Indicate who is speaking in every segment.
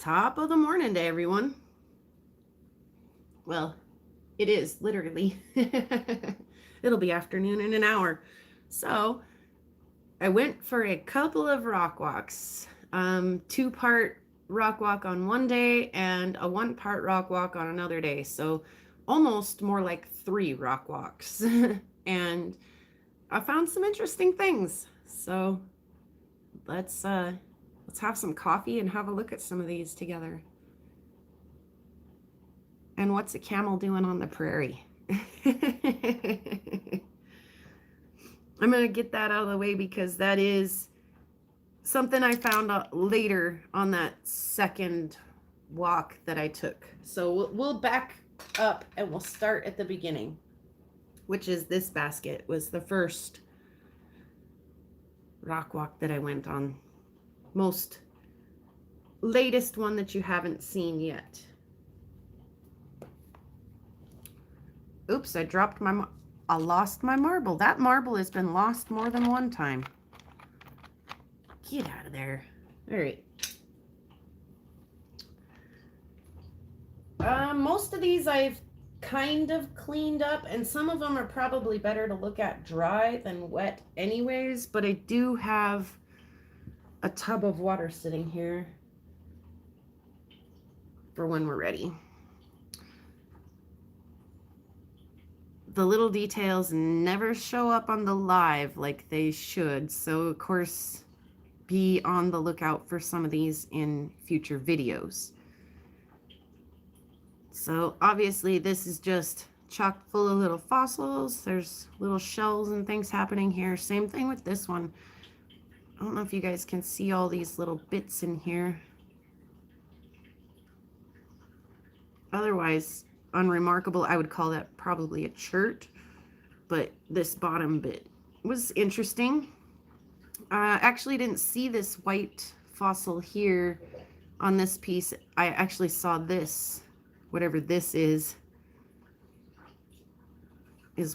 Speaker 1: Top of the morning to everyone. Well, it is literally. It'll be afternoon in an hour. So I went for a couple of rock walks. 2-part rock walk on one day and a 1-part rock walk on another day. So almost more like 3 rock walks. And I found some interesting things. So let's have some coffee and have a look at some of these together. And what's a camel doing on the prairie? I'm going to get that out of the way because that is something I found out later on that second walk that I took. So we'll back up and we'll start at the beginning, which is this basket was the first rock walk that I went on. Most latest one that you haven't seen yet. Oops, I lost my marble. That marble has been lost more than one time. Get out of there. All right. Most of these I've kind of cleaned up, and some of them are probably better to look at dry than wet anyways, but I do have a tub of water sitting here for when we're ready. The little details never show up on the live like they should, so of course be on the lookout for some of these in future videos. So obviously this is just chock full of little fossils. There's little shells and things happening here. Same thing with this one. I don't know if you guys can see all these little bits in here. Otherwise unremarkable. I would call that probably a chert, but this bottom bit was interesting. Actually didn't see this white fossil here on this piece. I actually saw this, whatever this is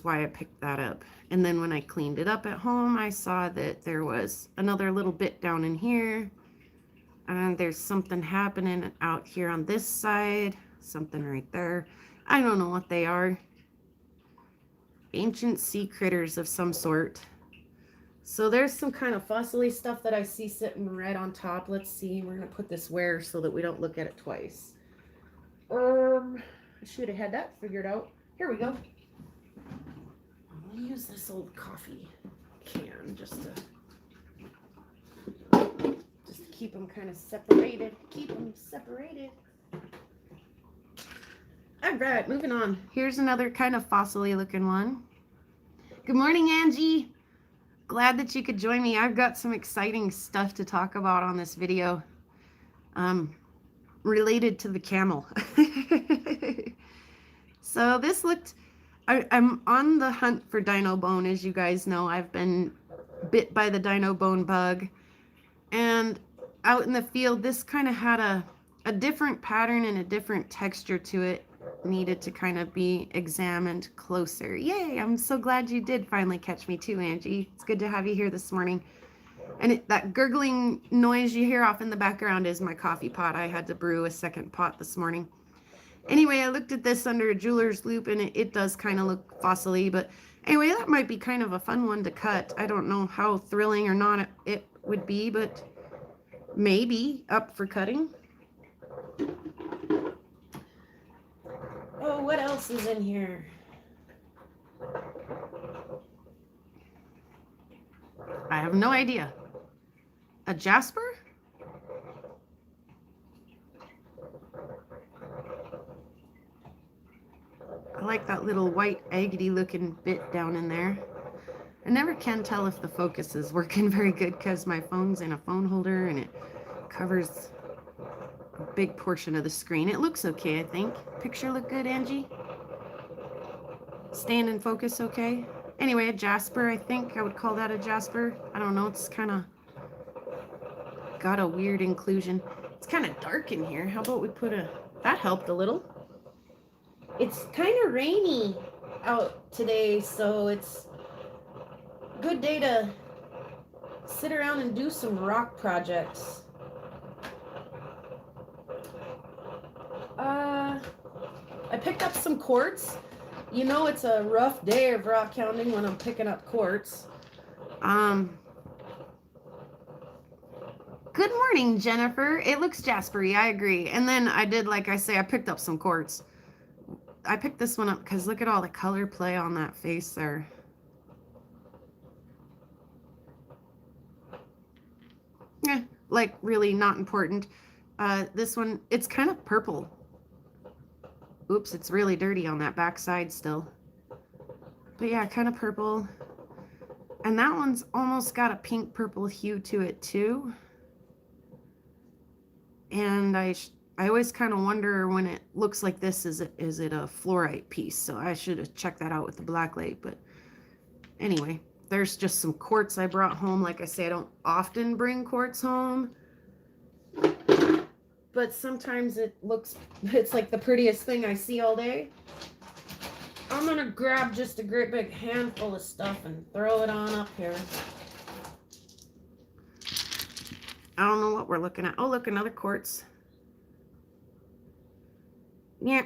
Speaker 1: why I picked that up. And then when I cleaned it up at home, I saw that there was another little bit down in here, and there's something happening out here on this side, something right there. I don't know what they are. Ancient sea critters of some sort. So there's some kind of fossily stuff that I see sitting right on top. Let's see. We're going to put this where so that we don't look at it twice. I should have had that figured out. Here we go. I'm going to use this old coffee can just to keep them kind of separated. Keep them separated. All right, moving on. Here's another kind of fossily looking one. Good morning, Angie. Glad that you could join me. I've got some exciting stuff to talk about on this video related to the camel. So this looked, I'm on the hunt for dino bone. As you guys know, I've been bit by the dino bone bug. And out in the field, this kind of had a different pattern and a different texture to it. Needed to kind of be examined closer. Yay, I'm so glad you did finally catch me too, Angie. It's good to have you here this morning. And that gurgling noise you hear off in the background is my coffee pot. I had to brew a second pot this morning. Anyway, I looked at this under a jeweler's loop, and it does kind of look fossily, but anyway, that might be kind of a fun one to cut. I don't know how thrilling or not it would be, but maybe up for cutting. Oh, what else is in here? I have no idea. A jasper? I like that little white agate looking bit down in there. I never can tell if the focus is working very good because my phone's in a phone holder and it covers a big portion of the screen. It looks okay, I think. Picture look good, Angie? Staying in focus okay? Anyway, a jasper, I think I would call that a jasper. I don't know, it's kind of got a weird inclusion. It's kind of dark in here. How about we put that helped a little. It's kind of rainy out today, so it's a good day to sit around and do some rock projects. I picked up some quartz. You know it's a rough day of rock hounding when I'm picking up quartz. Good morning, Jennifer. It looks jaspery, I agree. And then I did, like I say, I picked up some quartz. I picked this one up because look at all the color play on that face there. Yeah, like really not important. This one, it's kind of purple. Oops, it's really dirty on that back side still. But yeah, kind of purple. And that one's almost got a pink purple hue to it too. And I always kind of wonder when it looks like this, is it a fluorite piece? So I should have checked that out with the black light. But anyway, there's just some quartz I brought home. Like I say, I don't often bring quartz home, but sometimes it's like the prettiest thing I see all day. I'm gonna grab just a great big handful of stuff and throw it on up here. I don't know what we're looking at. Oh, look, another quartz. Yeah.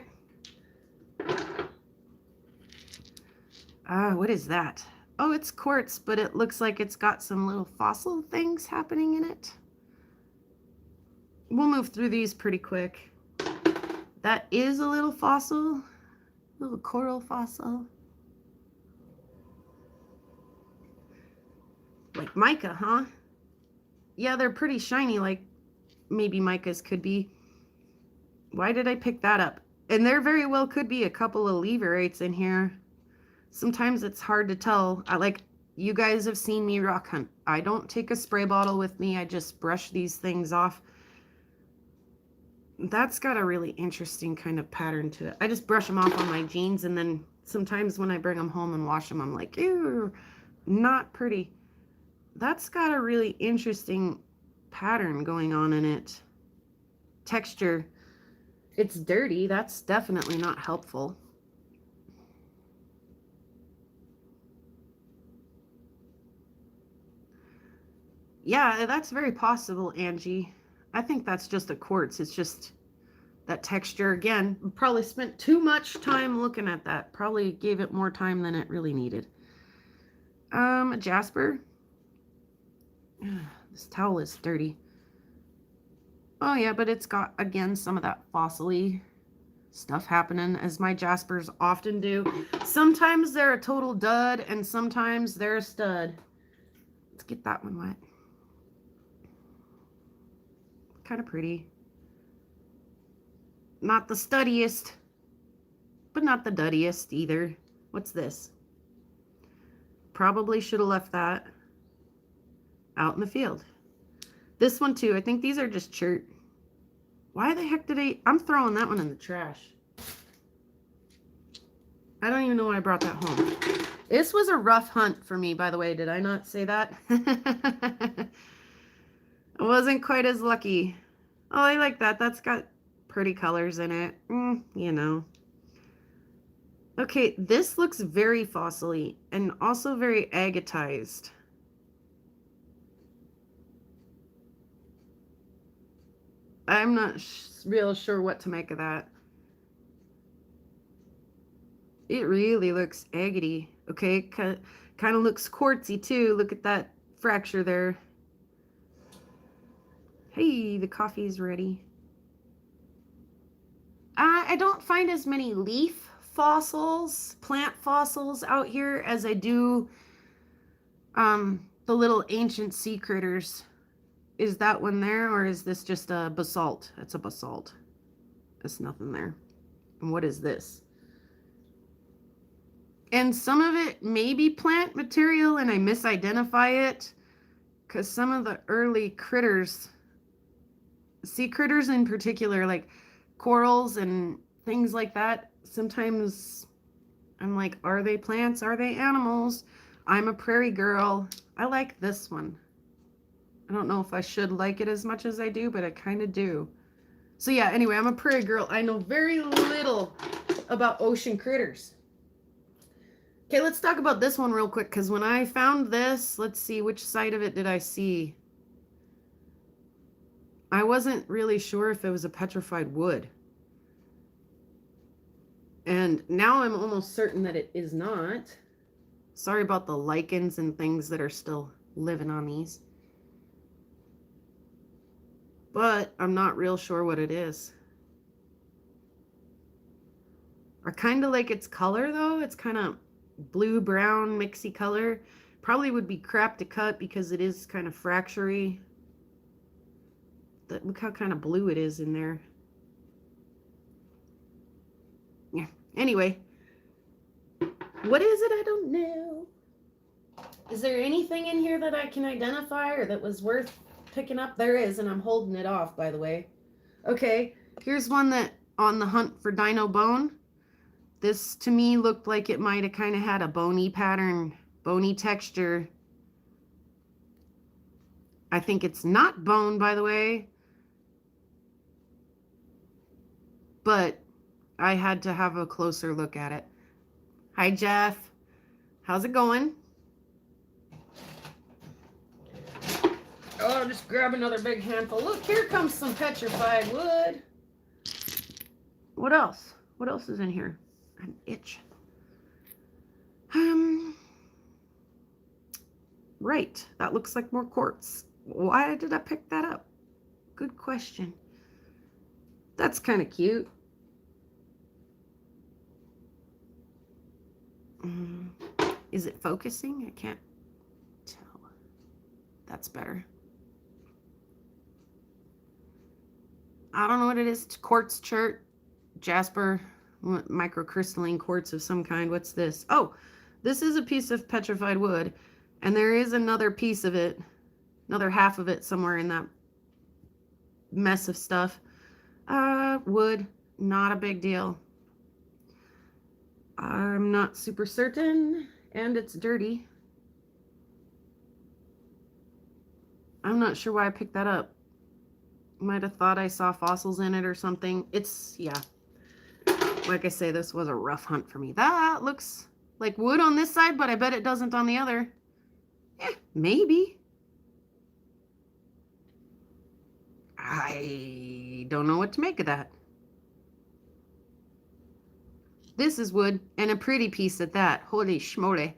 Speaker 1: What is that? Oh, it's quartz, but it looks like it's got some little fossil things happening in it. We'll move through these pretty quick. That is a little fossil, little coral fossil. Like mica, huh? Yeah, they're pretty shiny, like maybe micas could be. Why did I pick that up? And there very well could be a couple of leverates in here. Sometimes it's hard to tell. You guys have seen me rock hunt. I don't take a spray bottle with me. I just brush these things off. That's got a really interesting kind of pattern to it. I just brush them off on my jeans, and then sometimes when I bring them home and wash them, I'm like, ew, not pretty. That's got a really interesting pattern going on in it. Texture. It's dirty. That's definitely not helpful. Yeah, that's very possible, Angie. I think that's just a quartz. It's just that texture. Again, probably spent too much time looking at that. Probably gave it more time than it really needed. A jasper. This towel is dirty. Oh yeah, but it's got, again, some of that fossil-y stuff happening, as my jaspers often do. Sometimes they're a total dud, and sometimes they're a stud. Let's get that one wet. Kind of pretty. Not the studdiest, but not the duddiest either. What's this? Probably should have left that out in the field. This one too, I think these are just chert. Why the heck did I'm throwing that one in the trash. I don't even know why I brought that home. This was a rough hunt for me, by the way. Did I not say that? I wasn't quite as lucky. Oh, I like that. That's got pretty colors in it. You know. Okay, this looks very fossil-y and also very agatized. I'm not real sure what to make of that. It really looks agate-y. Okay, kind of looks quartzy too. Look at that fracture there. Hey, the coffee's ready. I don't find as many leaf fossils, plant fossils out here as I do the little ancient sea critters. Is that one there, or is this just a basalt? It's a basalt. There's nothing there. And what is this? And some of it may be plant material and I misidentify it, because some of the early critters, sea critters in particular, like corals and things like that, sometimes I'm like, are they plants? Are they animals? I'm a prairie girl. I like this one. I don't know if I should like it as much as I do, but I kind of do. So yeah, anyway, I'm a prairie girl. I know very little about ocean critters. Okay, let's talk about this one real quick, because when I found this, let's see, which side of it did I see? I wasn't really sure if it was a petrified wood. And now I'm almost certain that it is not. Sorry about the lichens and things that are still living on these. But I'm not real sure what it is. I kind of like its color though. It's kind of blue-brown mixy color. Probably would be crap to cut because it is kind of fractury. Look how kind of blue it is in there. Yeah. Anyway. What is it? I don't know. Is there anything in here that I can identify or that was worth picking up? There is, and I'm holding it off, by the way. Okay, here's one that on the hunt for dino bone. This to me looked like it might have kind of had a bony pattern, bony texture. I think it's not bone, by the way. But I had to have a closer look at it. Hi, Jeff. How's it going? Oh, just grab another big handful. Look, here comes some petrified wood. What else? What else is in here? An itch. Right. That looks like more quartz. Why did I pick that up? Good question. That's kind of cute. Is it focusing? I can't tell. That's better. I don't know what it is. It's quartz chert, jasper, microcrystalline quartz of some kind. What's this? Oh, this is a piece of petrified wood. And there is another piece of it, another half of it somewhere in that mess of stuff. Wood, not a big deal. I'm not super certain, and it's dirty. I'm not sure why I picked that up. Might have thought I saw fossils in it or something. It's, yeah. Like I say, this was a rough hunt for me. That looks like wood on this side, but I bet it doesn't on the other. Yeah, maybe. I don't know what to make of that. This is wood, and a pretty piece at that. Holy schmoly.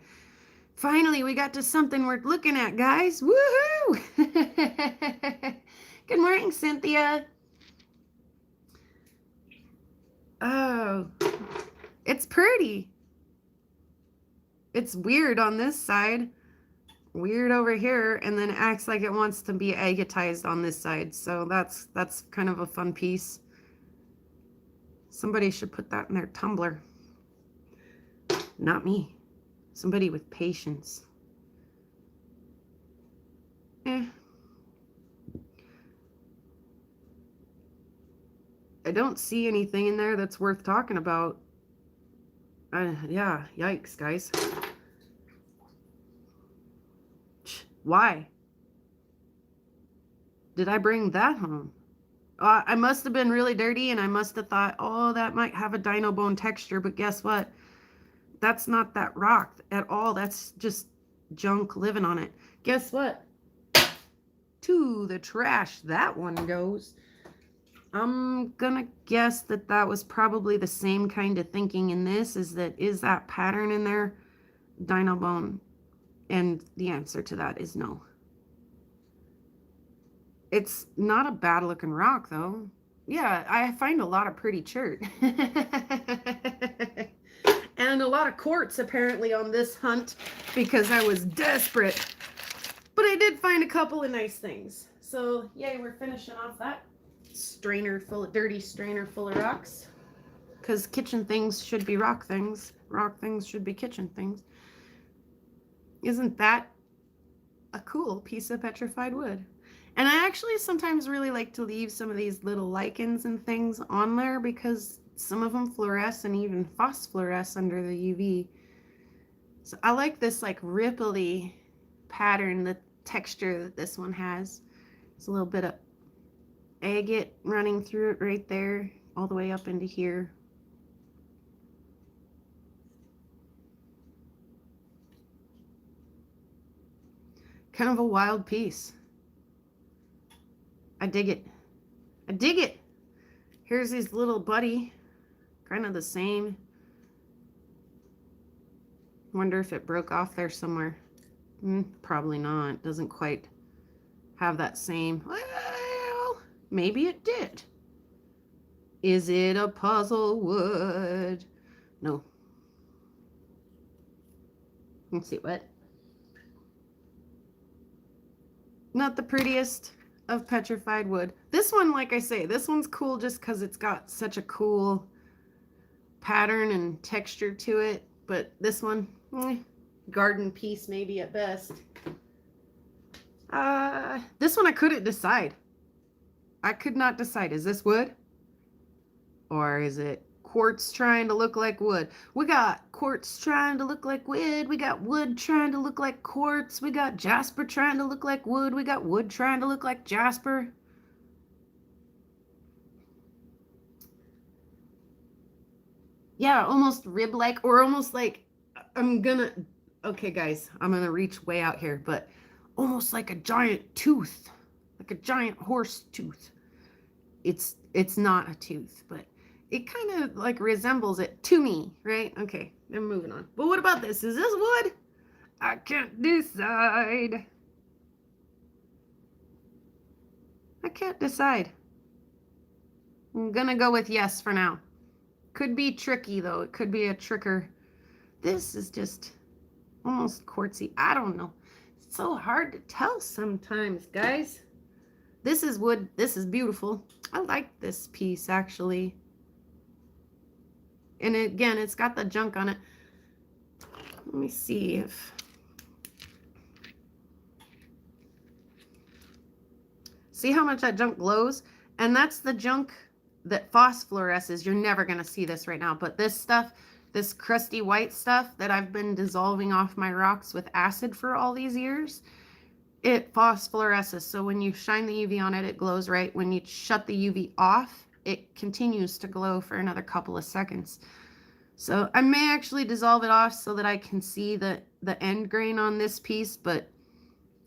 Speaker 1: Finally, we got to something worth looking at, guys. Woohoo! Good morning, Cynthia. Oh, it's pretty. It's weird on this side, weird over here, and then it acts like it wants to be agatized on this side. So that's kind of a fun piece. Somebody should put that in their tumbler. Not me. Somebody with patience. I don't see anything in there that's worth talking about. Yeah, yikes, guys. Why? Did I bring that home? I must have been really dirty, and I must have thought, oh, that might have a dino bone texture, but guess what? That's not that rock at all. That's just junk living on it. Guess what? To the trash that one goes. I'm gonna guess that that was probably the same kind of thinking in this. Is that pattern in there dino bone? And the answer to that is no. It's not a bad looking rock though. Yeah, I find a lot of pretty chert. And a lot of quartz apparently on this hunt because I was desperate. But I did find a couple of nice things. So yay, we're finishing off that dirty strainer full of rocks. Because kitchen things should be rock things. Rock things should be kitchen things. Isn't that a cool piece of petrified wood? And I actually sometimes really like to leave some of these little lichens and things on there because some of them fluoresce and even phosphoresce under the UV. So I like this like ripply pattern, the texture that this one has. It's a little bit of agate running through it right there, all the way up into here. Kind of a wild piece. I dig it. I dig it. Here's his little buddy, kind of the same. Wonder if it broke off there somewhere. Probably not. Doesn't quite have that same. Well, maybe it did. Is it a puzzle wood? No. Let's see what. Not the prettiest of petrified wood. This one, like I say, this one's cool just because it's got such a cool pattern and texture to it. But this one, garden piece maybe at best. This one I couldn't decide. I could not decide. Is this wood? Or is it quartz trying to look like wood? We got quartz trying to look like wood. We got wood trying to look like quartz. We got jasper trying to look like wood. We got wood trying to look like jasper. Yeah, almost rib-like, or almost like, okay guys, I'm gonna reach way out here, but almost like a giant tooth, like a giant horse tooth. It's not a tooth, but it kind of like resembles it to me, right? Okay, I'm moving on. But what about this? Is this wood? I can't decide. I can't decide. I'm gonna go with yes for now. Could be tricky though. It could be a tricker. This is just almost quartzy. I don't know. It's so hard to tell sometimes, guys. This is wood. This is beautiful. I like this piece actually. And again, it's got the junk on it. Let me see if... See how much that junk glows? And that's the junk that phosphoresces. You're never going to see this right now. But this stuff, this crusty white stuff that I've been dissolving off my rocks with acid for all these years, it phosphoresces. So when you shine the UV on it, it glows right. When you shut the UV off, it continues to glow for another couple of seconds. So I may actually dissolve it off so that I can see the end grain on this piece, but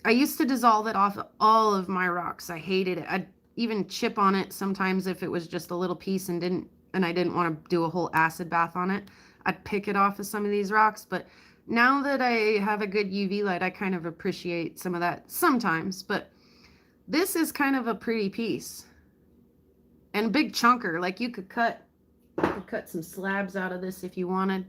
Speaker 1: I used to dissolve it off all of my rocks. I hated it. I'd even chip on it sometimes if it was just a little piece and I didn't want to do a whole acid bath on it. I'd pick it off of some of these rocks, but now that I have a good UV light, I kind of appreciate some of that sometimes. But this is kind of a pretty piece and a big chunker. Like you could cut some slabs out of this if you wanted.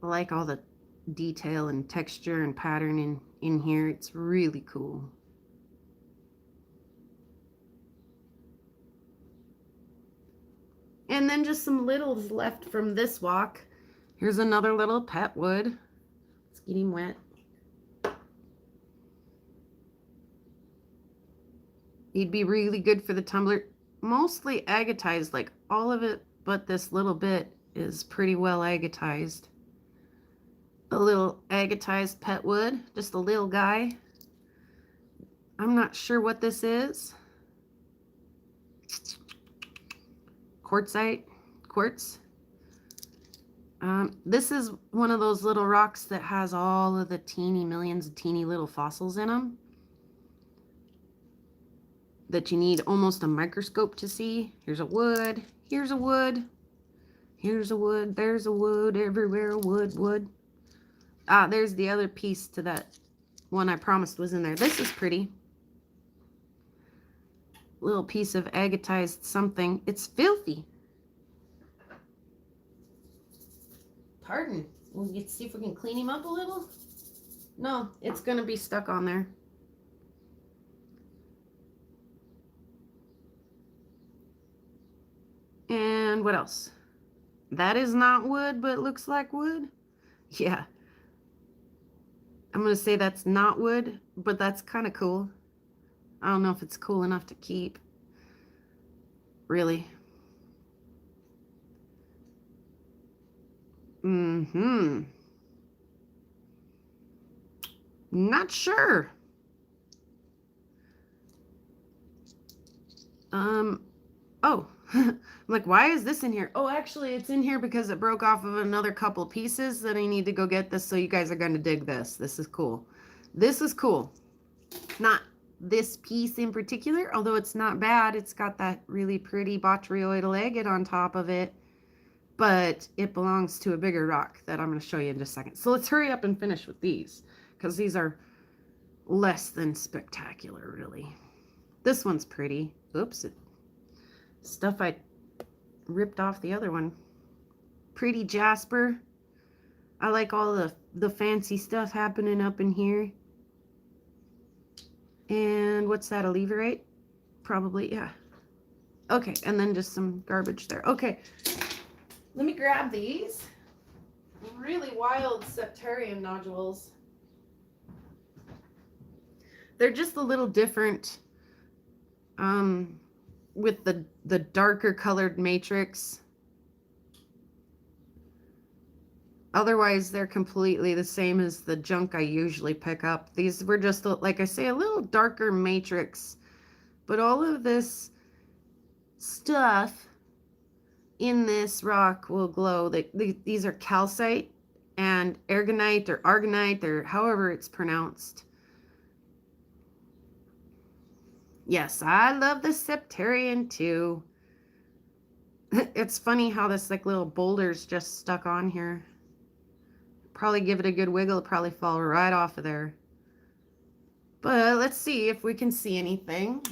Speaker 1: I like all the detail and texture and pattern in here. It's really cool. And then just some littles left from this walk. Here's another little pet wood. Let's get him wet. He'd be really good for the tumbler. Mostly agatized, like all of it, but this little bit is pretty well agatized. A little agatized pet wood, just a little guy. I'm not sure what this is. Quartzite, quartz. This is one of those little rocks that has all of the teeny millions of teeny little fossils in them that you need almost a microscope to see. Here's a wood, here's a wood, here's a wood, there's a wood, everywhere wood. Ah, there's the other piece to that one I promised was in there. This is pretty. Little piece of agatized something. It's filthy. Pardon. We'll get to see if we can clean him up a little. No, it's going to be stuck on there. And what else? That is not wood, but it looks like wood. Yeah. I'm going to say that's not wood, but that's kind of cool. I don't know if it's cool enough to keep. Really. Not sure. Oh. I'm like, why is this in here? Oh, actually, it's in here because it broke off of another couple pieces that I need to go get this. So you guys are going to dig this. This is cool. This is cool. Not this piece in particular, although it's not bad. It's got that really pretty botryoidal agate on top of it, but it belongs to a bigger rock that I'm going to show you in just a second. So let's hurry up and finish with these, because these are less than spectacular, really. This one's pretty. Oops, stuff I ripped off the other one. Pretty jasper. I like all the fancy stuff happening up in here. And what's that, a leverite? Probably, yeah. Okay, and then just some garbage there. Okay, let me grab these. Really wild septarian nodules. They're just a little different with the darker colored matrix. Otherwise, they're completely the same as the junk I usually pick up. These were just, like I say, a little darker matrix. But all of this stuff in this rock will glow. These are calcite and aragonite or argonite or however it's pronounced. Yes, I love the septarian too. It's funny how this like little boulder's just stuck on here. Probably give it a good wiggle, it'll probably fall right off of there. But let's see if we can see anything.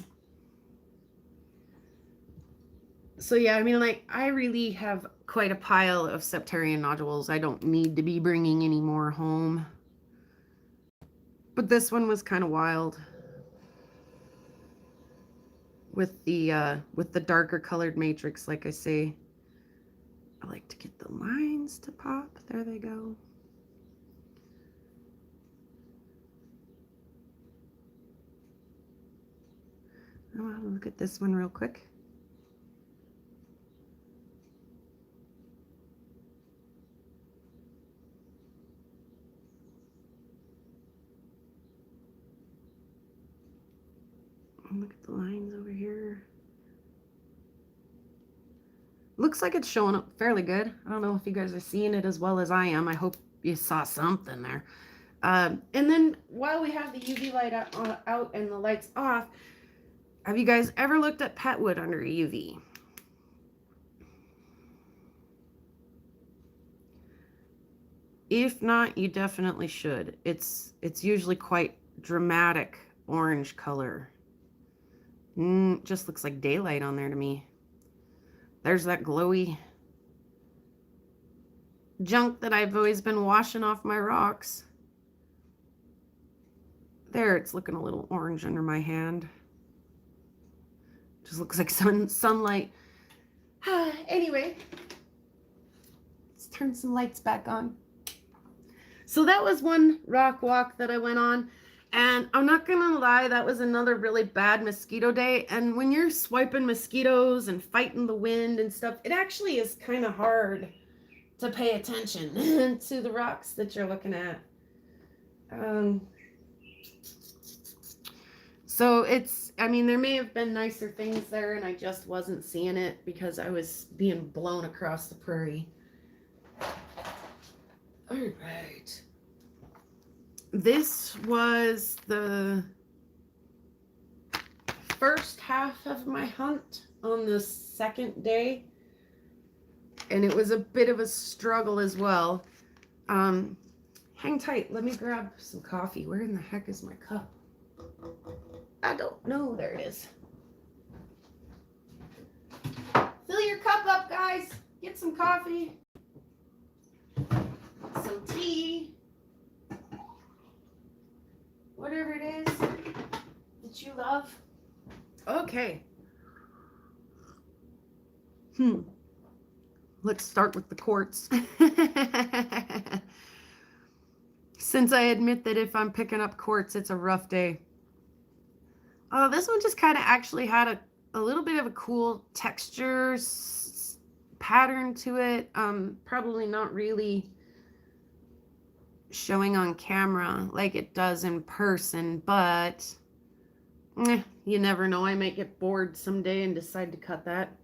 Speaker 1: So yeah, I mean, like, I really have quite a pile of septarian nodules. I don't need to be bringing any more home. But this one was kind of wild. With the darker colored matrix, like I say. I like to get the lines to pop. There they go. I'll look at this one real quick. Look at the lines over here. Looks like it's showing up fairly good. I don't know if you guys are seeing it as well as I am. I hope you saw something there. And then while we have the UV light out and the lights off, have you guys ever looked at petwood under UV? If not, you definitely should. It's usually quite dramatic orange color. Just looks like daylight on there to me. There's that glowy junk that I've always been washing off my rocks. There, it's looking a little orange under my hand. Just looks like sunlight. Anyway, let's turn some lights back on. So that was one rock walk that I went on. And I'm not gonna lie, that was another really bad mosquito day. And when you're swiping mosquitoes and fighting the wind and stuff, it actually is kind of hard to pay attention to the rocks that you're looking at. So it's, I mean, there may have been nicer things there and I just wasn't seeing it because I was being blown across the prairie. All right. This was the first half of my hunt on the second day. And it was a bit of a struggle as well. Hang tight. Let me grab some coffee. Where in the heck is my cup? I don't know. There it is. Fill your cup up, guys. Get some coffee. Some tea. Whatever it is that you love. Okay. Let's start with the quartz. Since I admit that if I'm picking up quartz, it's a rough day. Oh, this one just kind of actually had a little bit of a cool texture pattern to it. Probably not really showing on camera like it does in person, but you never know. I might get bored someday and decide to cut that.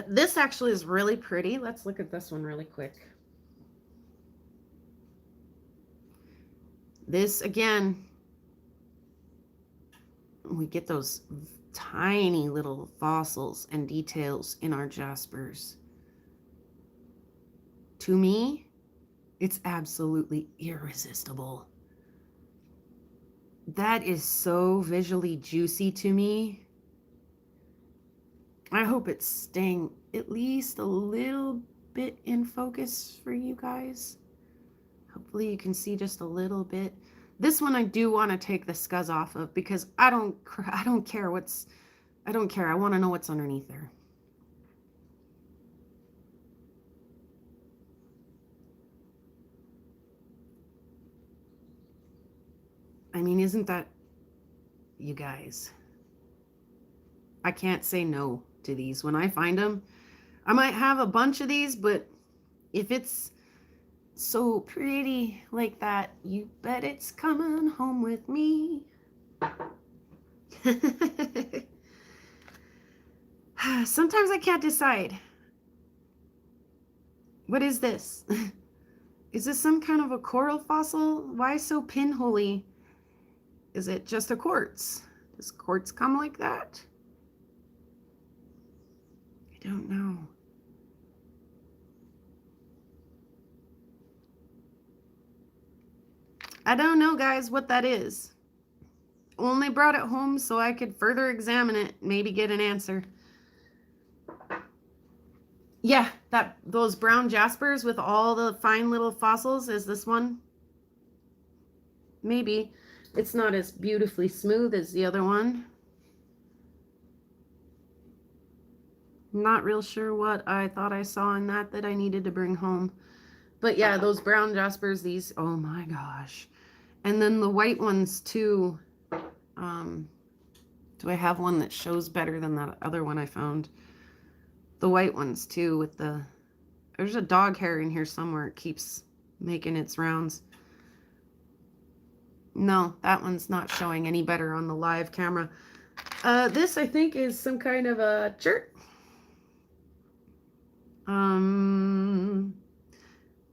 Speaker 1: This actually is really pretty. Let's look at this one really quick. This again, we get those tiny little fossils and details in our jaspers. To me, it's absolutely irresistible. That is so visually juicy to me. I hope it's staying at least a little bit in focus for you guys. Hopefully you can see just a little bit. This one I do want to take the scuzz off of because I don't care what's, I don't care. I want to know what's underneath there. I mean, isn't that, you guys, I can't say no to these. When I find them, I might have a bunch of these, but if it's so pretty like that, you bet it's coming home with me. Sometimes I can't decide. What is this? Is this some kind of a coral fossil? Why so pinholy? Is it just a quartz? Does quartz come like that? I don't know. I don't know, guys, what that is. Only brought it home so I could further examine it, maybe get an answer. Yeah, those brown jaspers with all the fine little fossils is this one. Maybe. It's not as beautifully smooth as the other one. Not real sure what I thought I saw in that I needed to bring home. But yeah, those brown jaspers, these, oh my gosh. And then the white ones too. Do I have one that shows better than that other one I found? The white ones too with the, there's a dog hair in here somewhere. It keeps making its rounds. No, that one's not showing any better on the live camera. This I think is some kind of a chert.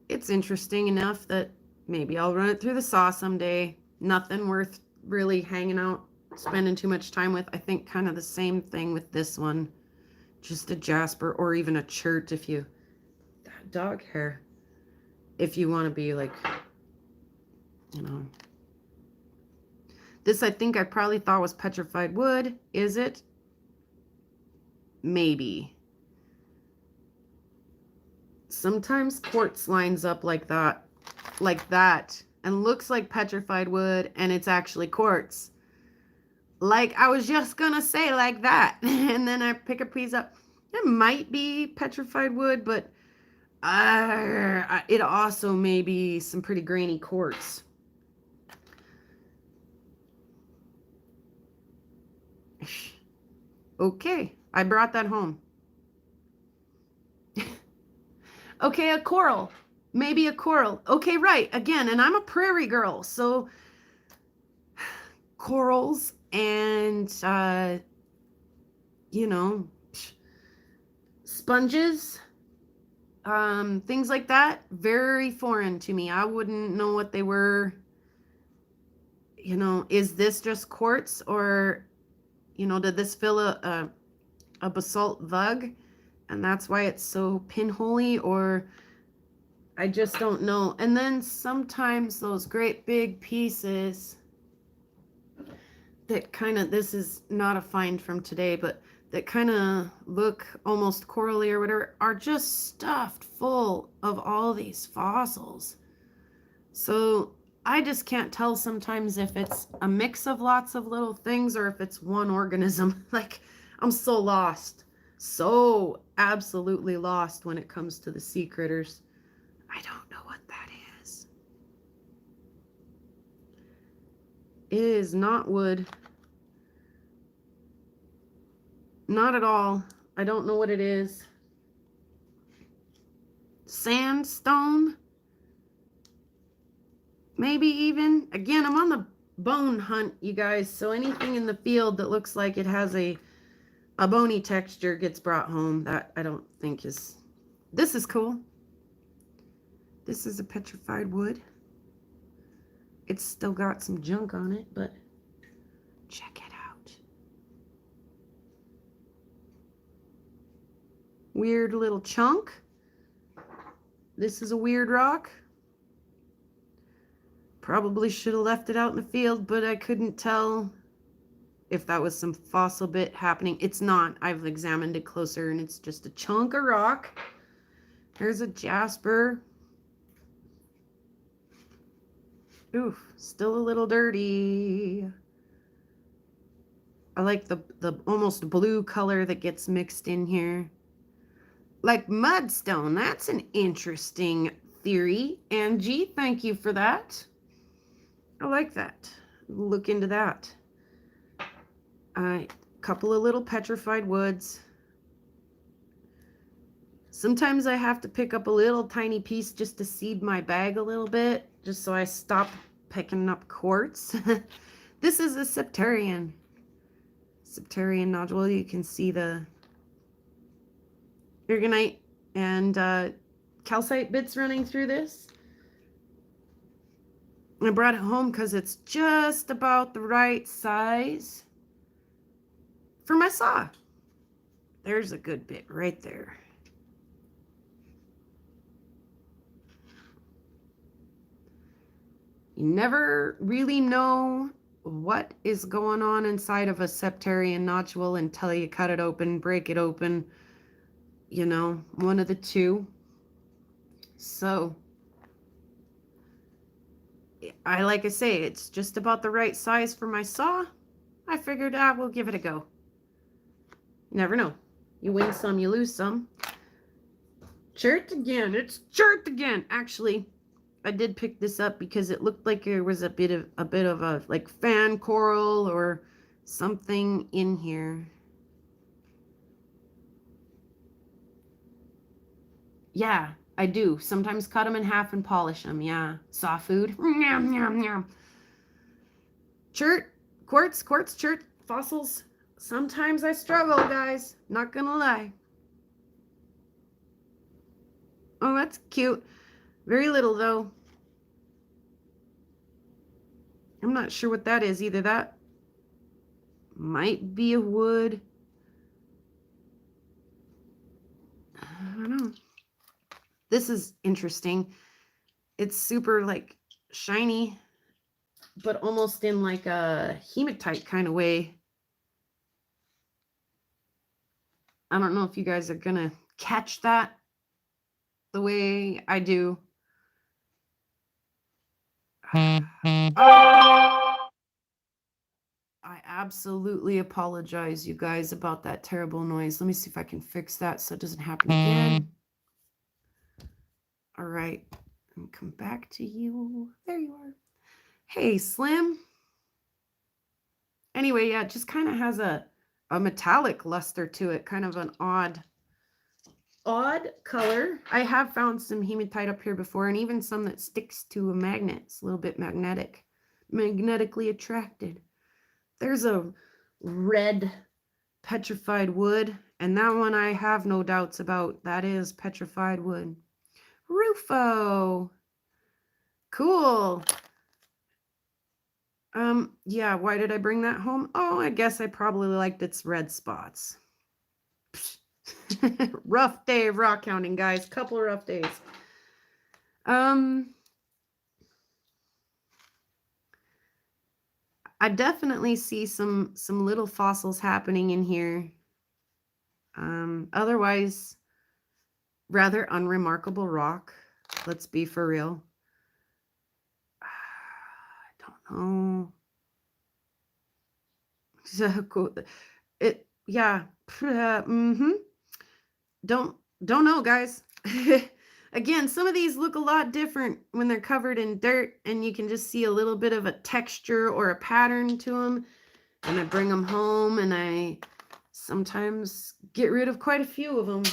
Speaker 1: It's interesting enough that maybe I'll run it through the saw someday. Nothing worth really hanging out, spending too much time with. I think kind of the same thing with this one. Just a jasper or even a chert if you, that dog hair, if you want to be like, you know. This I think I probably thought was petrified wood. Is it? Maybe. Sometimes quartz lines up like that, and looks like petrified wood, and it's actually quartz. Like I was just gonna say like that, and then I pick a piece up. It might be petrified wood, but it also may be some pretty grainy quartz. Okay, I brought that home. Okay, a coral. Maybe a coral. Okay, right. Again, and I'm a prairie girl, so corals and, you know, sponges, things like that, very foreign to me. I wouldn't know what they were. You know, is this just quartz or, you know, did this fill a basalt vug? And that's why it's so pinholy, or I just don't know. And then sometimes those great big pieces that kind of, this is not a find from today, but that kind of look almost corally or whatever, are just stuffed full of all these fossils. So I just can't tell sometimes if it's a mix of lots of little things or if it's one organism. Like, I'm so lost. So absolutely lost when it comes to the sea critters. I don't know what that is. It is not wood. Not at all. I don't know what it is. Sandstone? Maybe even. Again, I'm on the bone hunt, you guys. So anything in the field that looks like it has a bony texture gets brought home. That I don't think is. This is cool. This is a petrified wood. It's still got some junk on it, but check it out. weird little chunk. This is a weird rock. Probably should have left it out in the field, but I couldn't tell if that was some fossil bit happening. It's not. I've examined it closer and it's just a chunk of rock. Here's a jasper. Oof, still a little dirty. I like the almost blue color that gets mixed in here. Like mudstone. That's an interesting theory. Angie, thank you for that. I like that. Look into that. A couple of little petrified woods. Sometimes I have to pick up a little tiny piece just to seed my bag a little bit, just so I stop picking up quartz. This is a septarian nodule. You can see the aragonite and calcite bits running through this. I brought it home because it's just about the right size for my saw. There's a good bit right there. You never really know what is going on inside of a septarian nodule until you cut it open, break it open, you know, one of the two. So, like I say, it's just about the right size for my saw. I figured we'll give it a go. You never know. You win some, you lose some. Chert again. It's chert again. Actually, I did pick this up because it looked like there was a bit of a like fan coral or something in here. Yeah, I do. Sometimes cut them in half and polish them. Yeah, saw food. Yum, yum, yum. Chert, quartz, chert, fossils. Sometimes I struggle, guys. Not gonna lie. Oh, that's cute. Very little, though. I'm not sure what that is either. That might be a wood. I don't know. This is interesting. It's super, like, shiny, but almost in, like, a hematite kind of way. I don't know if you guys are gonna catch that the way I do. I absolutely apologize, you guys, about that terrible noise. Let me see if I can fix that so it doesn't happen again. All right, and come back to you. There you are. Hey, Slim. Anyway, yeah, it just kind of has a metallic luster to it, kind of an odd color. I have found some hematite up here before, and even some that sticks to a magnet. It's a little bit magnetically attracted. There's a red petrified wood, and that one I have no doubts about. That is petrified wood. Rufo. Cool. Yeah, why did I bring that home? Oh, I guess I probably liked its red spots. Rough day of rock hounding, guys. Couple of rough days. I definitely see some little fossils happening in here. Otherwise, rather unremarkable rock. Let's be for real. I don't know. Yeah. Don't know, guys. Again, some of these look a lot different when they're covered in dirt, and you can just see a little bit of a texture or a pattern to them. And I bring them home, and I sometimes get rid of quite a few of them.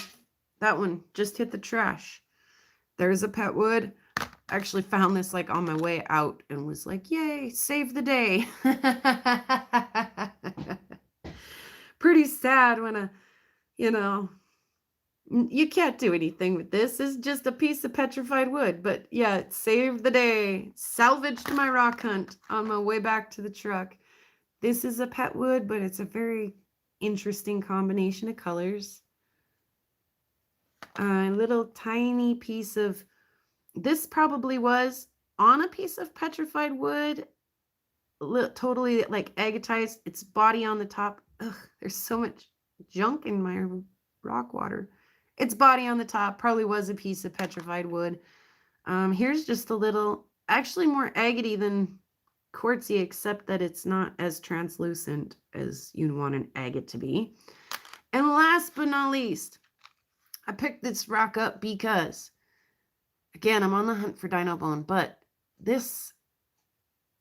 Speaker 1: That one just hit the trash. There's a pet wood. I actually found this like on my way out and was like, yay, save the day. Pretty sad when you can't do anything with this. It's just a piece of petrified wood. But yeah, it saved the day. Salvaged my rock hunt on my way back to the truck. This is a pet wood, but it's a very interesting combination of colors. A little tiny piece of, this probably was on a piece of petrified wood, totally like agatized, its body on the top. Ugh, there's so much junk in my rock water. Its body on the top probably was a piece of petrified wood. Here's just a little, actually more agate than quartzy, except that it's not as translucent as you'd want an agate to be. And last but not least, I picked this rock up because, again, I'm on the hunt for dino bone, but this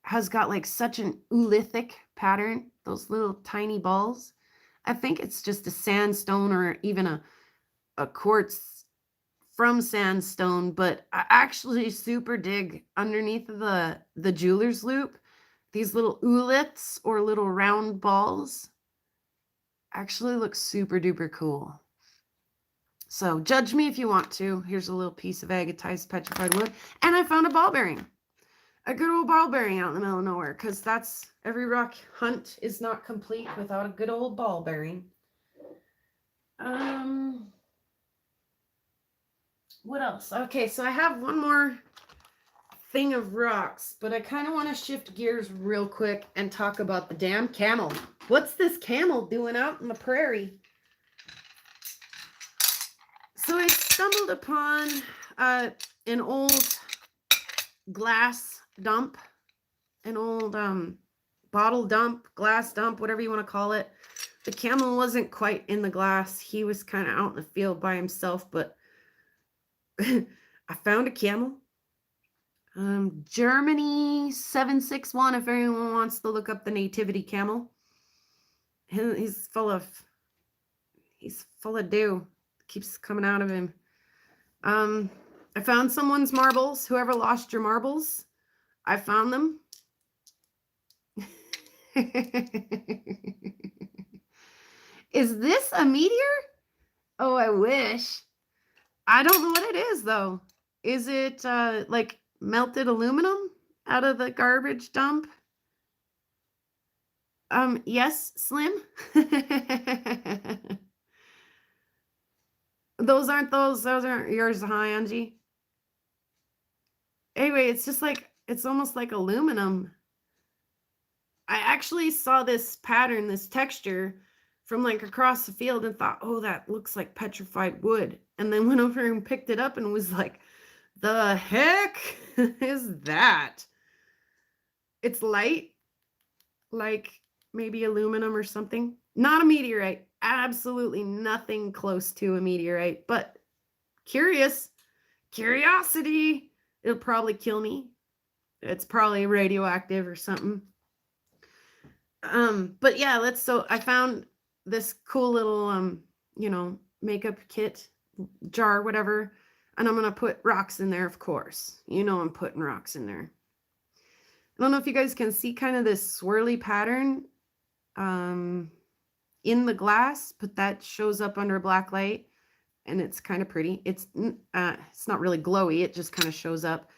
Speaker 1: has got like such an oolithic pattern, those little tiny balls. I think it's just a sandstone or even a quartz from sandstone, but I actually super dig underneath the jeweler's loop. These little ooliths or little round balls actually look super duper cool. So judge me if you want to. Here's a little piece of agatized petrified wood. And I found a ball bearing. A good old ball bearing out in the middle of nowhere, because that's, every rock hunt is not complete without a good old ball bearing. What else? Okay, so I have one more thing of rocks, but I kind of want to shift gears real quick and talk about the damn camel. What's this camel doing out in the prairie? So I stumbled upon an old glass dump, an old bottle dump, glass dump, whatever you want to call it. The camel wasn't quite in the glass. He was kind of out in the field by himself, but I found a camel. Germany 761, if anyone wants to look up the nativity camel. He's full of dew. Keeps coming out of him. I found someone's marbles. Whoever lost your marbles, I found them. Is this a meteor? Oh, I wish. I don't know what it is, though. Is it like melted aluminum out of the garbage dump? Yes, Slim. Those aren't yours, huh, Angie? Anyway, it's just like, it's almost like aluminum. I actually saw this pattern, this texture from like across the field and thought, oh, that looks like petrified wood. And then went over and picked it up and was like, the heck is that? It's light, like maybe aluminum or something. Not a meteorite. Absolutely nothing close to a meteorite, but curiosity. It'll probably kill me. It's probably radioactive or something. But yeah, so I found this cool little, makeup kit, jar, whatever. And I'm going to put rocks in there, of course. I'm putting rocks in there. I don't know if you guys can see kind of this swirly pattern in the glass, but that shows up under black light. And it's kind of pretty. It's not really glowy. It just kind of shows up.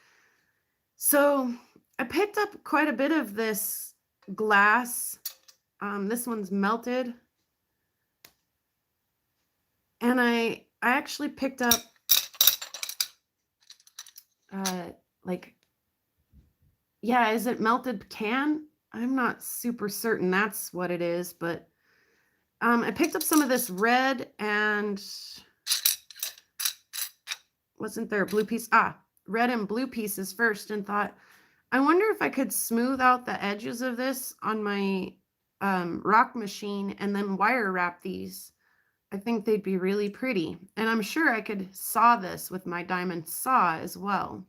Speaker 1: So I picked up quite a bit of this glass. This one's melted. And I actually picked up is it melted can? I'm not super certain that's what it is, but I picked up some of this red and wasn't there a blue piece? Red and blue pieces first, and thought, I wonder if I could smooth out the edges of this on my rock machine and then wire wrap these. I think they'd be really pretty. And I'm sure I could saw this with my diamond saw as well.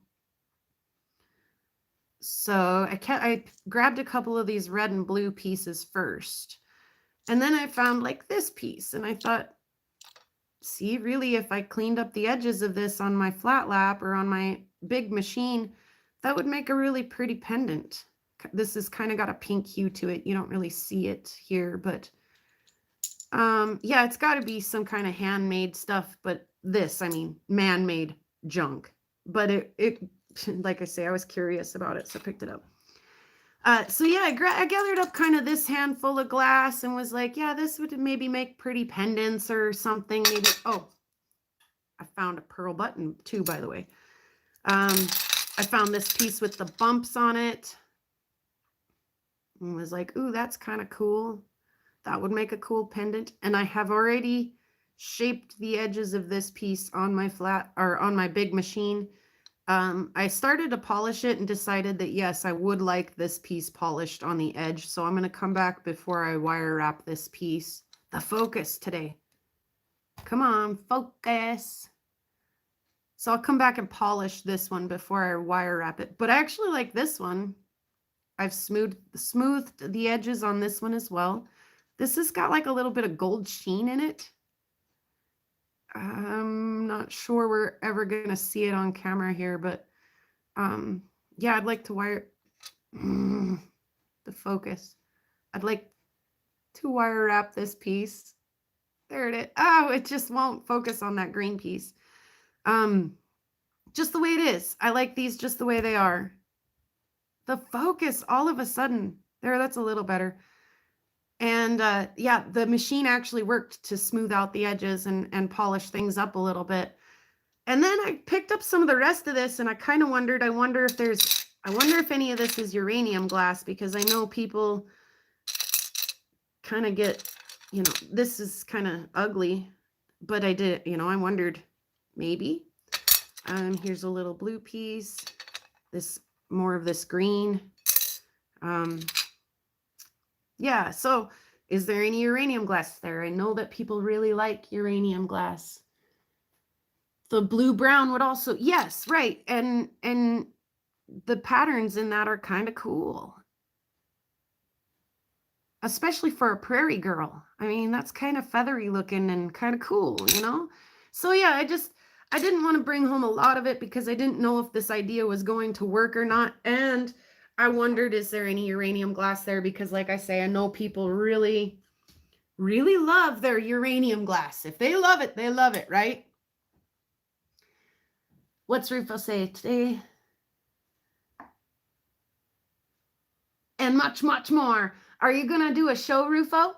Speaker 1: So I grabbed a couple of these red and blue pieces first. And then I found like this piece, and I thought, see, really, if I cleaned up the edges of this on my flat lap or on my big machine, that would make a really pretty pendant. This has kind of got a pink hue to it. You don't really see it here, but yeah, it's got to be some kind of handmade stuff. But this, I mean, man-made junk. But it like I say, I was curious about it, so I picked it up. So yeah, I gathered up kind of this handful of glass and was like, yeah, this would maybe make pretty pendants or something. Maybe, oh, I found a pearl button too, by the way. I found this piece with the bumps on it and was like, ooh, that's kind of cool. That would make a cool pendant. And I have already shaped the edges of this piece on my flat or on my big machine. I started to polish it and decided that yes, I would like this piece polished on the edge. So I'm going to come back before I wire wrap this piece. The focus today. Come on, focus. So I'll come back and polish this one before I wire wrap it. But I actually like this one. I've smoothed the edges on this one as well. This has got like a little bit of gold sheen in it. I'm not sure we're ever going to see it on camera here, but yeah, I'd like to wire the focus. I'd like to wire wrap this piece. There it is. Oh, it just won't focus on that green piece. Just the way it is. I like these just the way they are. The focus all of a sudden there, that's a little better. And yeah, the machine actually worked to smooth out the edges and polish things up a little bit. And then I picked up some of the rest of this and I kind of wondered, I wonder if any of this is uranium glass, because I know people kind of get, you know, this is kind of ugly, but I did, you know, I wondered maybe. Here's a little blue piece, this more of this green. Yeah, so is there any uranium glass there? I know that people really like uranium glass. The blue brown would also, yes, right. And the patterns in that are kind of cool. Especially for a prairie girl. I mean, that's kind of feathery looking and kind of cool, you know? So yeah, I didn't want to bring home a lot of it because I didn't know if this idea was going to work or not. And I wondered, is there any uranium glass there? Because like I say, I know people really, really love their uranium glass. If they love it, right? What's Rufo say today? And much, much more. Are you going to do a show, Rufo?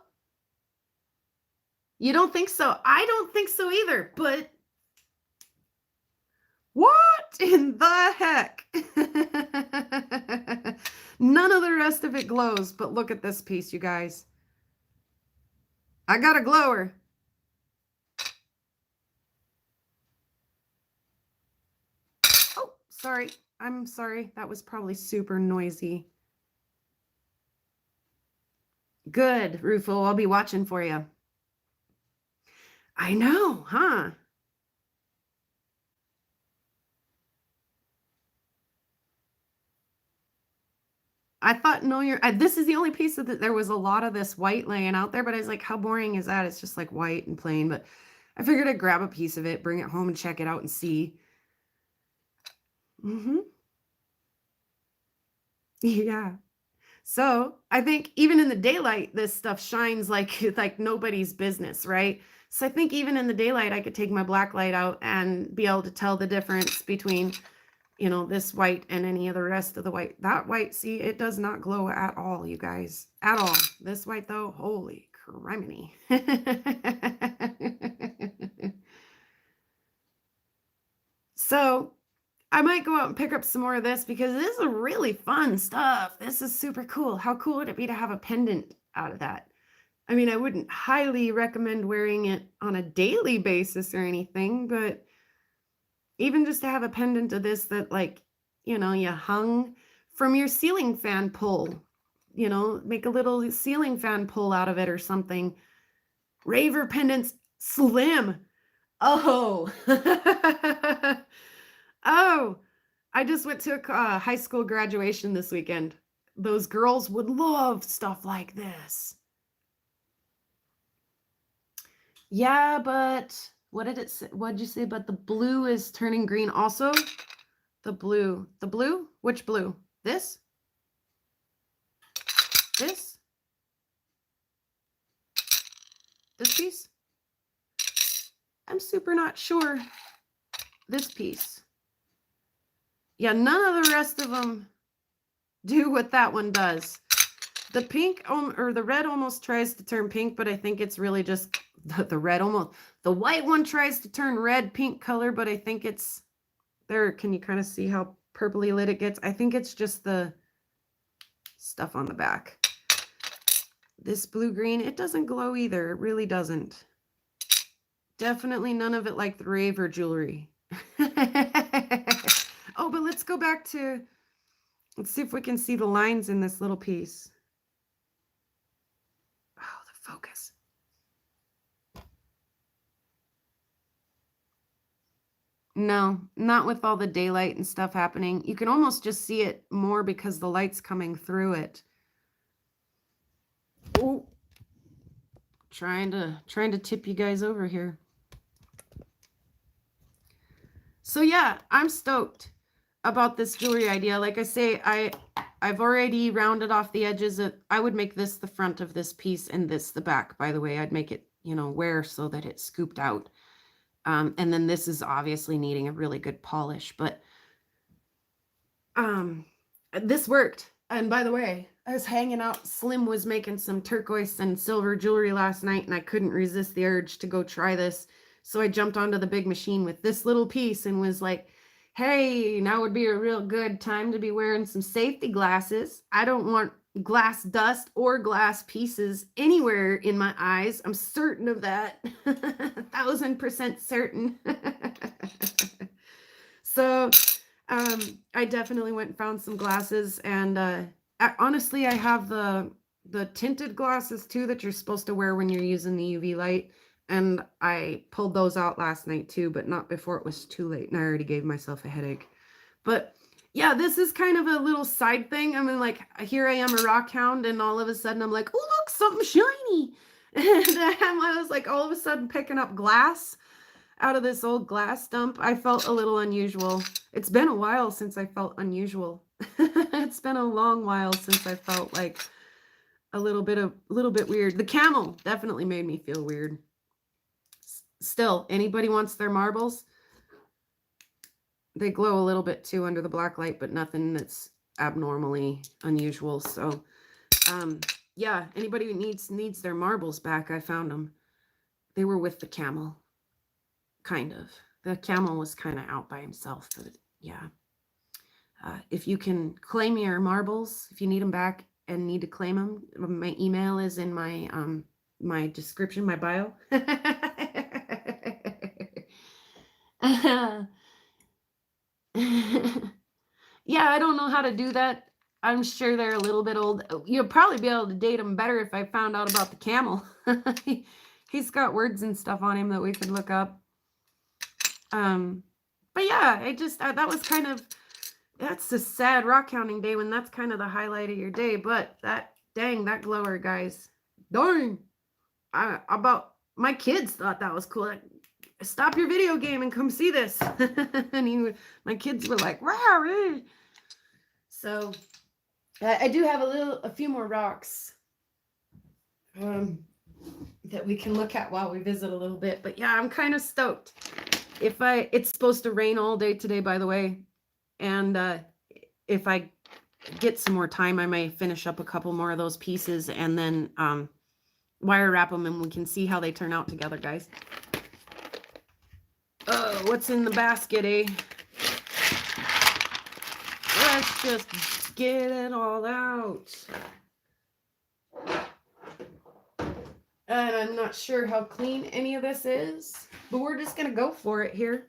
Speaker 1: You don't think so? I don't think so either, but what in the heck? None of the rest of it glows, but look at this piece, you guys. I got a glower. Oh, sorry. I'm sorry. That was probably super noisy. Good, Rufo. I'll be watching for you. I know, huh? I thought, no, this is the only piece that there was a lot of this white laying out there, but I was like, how boring is that? It's just like white and plain, but I figured I'd grab a piece of it, bring it home and check it out and see. Yeah. So I think even in the daylight, this stuff shines like nobody's business, right? So I think even in the daylight, I could take my black light out and be able to tell the difference between, you know, this white and any of the rest of the white. That white, see, it does not glow at all, you guys, at all. This white though, holy criminy. So I might go out and pick up some more of this because this is really fun stuff. This is super cool. How cool would it be to have a pendant out of that? I mean, I wouldn't highly recommend wearing it on a daily basis or anything, but even just to have a pendant of this that, like, you know, you hung from your ceiling fan pole, you know, make a little ceiling fan pole out of it or something. Raver pendants, slim. Oh. Oh, I just went to a high school graduation this weekend. Those girls would love stuff like this. Yeah, but what did it say? What did you say? But the blue is turning green also? The blue. The blue? Which blue? This? This? This piece? I'm super not sure. This piece. Yeah, none of the rest of them do what that one does. The pink or the red almost tries to turn pink, but I think it's really just the red almost. The white one tries to turn red pink color, but I think it's there. Can you kind of see how purpley lit it gets? I think it's just the stuff on the back. This blue green, it doesn't glow either. It really doesn't. Definitely none of it like the Raver jewelry. Oh, but let's go back to, let's see if we can see the lines in this little piece. Oh, the focus. No, not with all the daylight and stuff happening. You can almost just see it more because the light's coming through it. Oh, trying to tip you guys over here. So yeah, I'm stoked about this jewelry idea. Like I say, I've already rounded off the edges. I would make this the front of this piece and this the back, by the way. I'd make it, you know, wear so that it's scooped out. And then this is obviously needing a really good polish, but this worked. And by the way, I was hanging out. Slim was making some turquoise and silver jewelry last night, and I couldn't resist the urge to go try this. So I jumped onto the big machine with this little piece and was like, hey, now would be a real good time to be wearing some safety glasses. I don't want glass dust or glass pieces anywhere in my eyes. I'm certain of that. 1000% certain. So I definitely went and found some glasses, and honestly, I have the tinted glasses too that you're supposed to wear when you're using the UV light. And I pulled those out last night too, but not before it was too late. And I already gave myself a headache. But yeah, this is kind of a little side thing. I mean, like, here I am, a rock hound, and all of a sudden I'm like, oh, look, something shiny. And I was like, all of a sudden picking up glass out of this old glass dump. I felt a little unusual. It's been a while since I felt unusual. It's been a long while since I felt like a little bit weird. The Camel definitely made me feel weird. Still, anybody wants their marbles? They glow a little bit too under the black light, but nothing that's abnormally unusual. So, yeah, anybody who needs their marbles back, I found them. They were with the Camel, kind of. The Camel was kind of out by himself, but yeah. If you can claim your marbles, if you need them back and need to claim them, my email is in my my description, my bio. Yeah, I don't know how to do that. I'm sure they're a little bit old. You'll probably be able to date them better if I found out about the Camel. He's got words and stuff on him that we could look up. But yeah, I just that was kind of, that's a sad rock hounding day when that's kind of the highlight of your day. But that glower, guys, darn! About my kids thought that was cool. Like, stop your video game and come see this. And my kids were like, "Wow!" So I do have a few more rocks that we can look at while we visit a little bit. But yeah, I'm kind of stoked. It's supposed to rain all day today, by the way. And if I get some more time, I may finish up a couple more of those pieces and then wire wrap them, and we can see how they turn out together, guys. Oh, what's in the basket, eh? Let's just get it all out. And I'm not sure how clean any of this is, but we're just going to go for it here.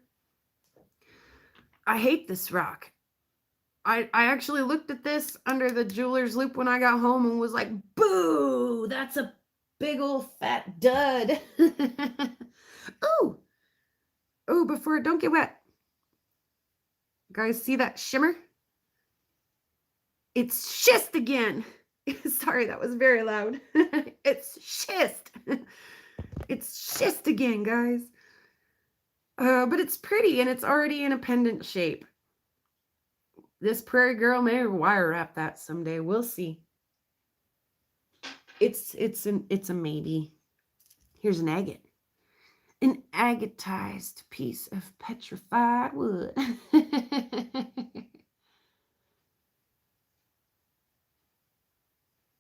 Speaker 1: I hate this rock. I actually looked at this under the jeweler's loop when I got home and was like, boo, that's a big old fat dud. Ooh. Ooh, don't get wet. Guys, see that shimmer? It's schist again. Sorry, that was very loud. It's schist. It's schist again, guys. But it's pretty, and it's already in a pendant shape. This Prairie girl may wire wrap that someday. We'll see. It's a maybe. Here's an agate. An agatized piece of petrified wood.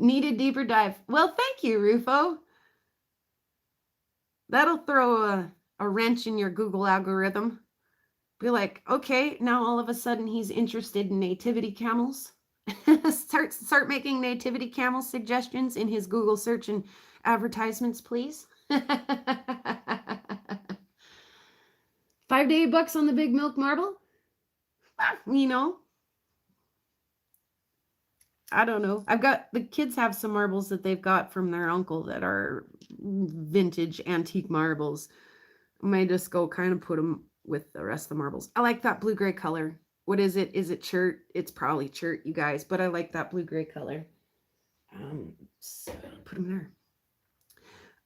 Speaker 1: Need a deeper dive. Well, thank you, Rufo. That'll throw a wrench in your Google algorithm. Be like, okay, now all of a sudden he's interested in nativity camels. start making nativity camel suggestions in his Google search and advertisements, please. $5 to $8 on the big milk marble. You know, I don't know. I've got the kids have some marbles that they've got from their uncle that are vintage antique marbles. I might just go kind of put them with the rest of the marbles. I like that blue gray color. What is it? Is it chert? It's probably chert, you guys, but I like that blue gray color. So put them there.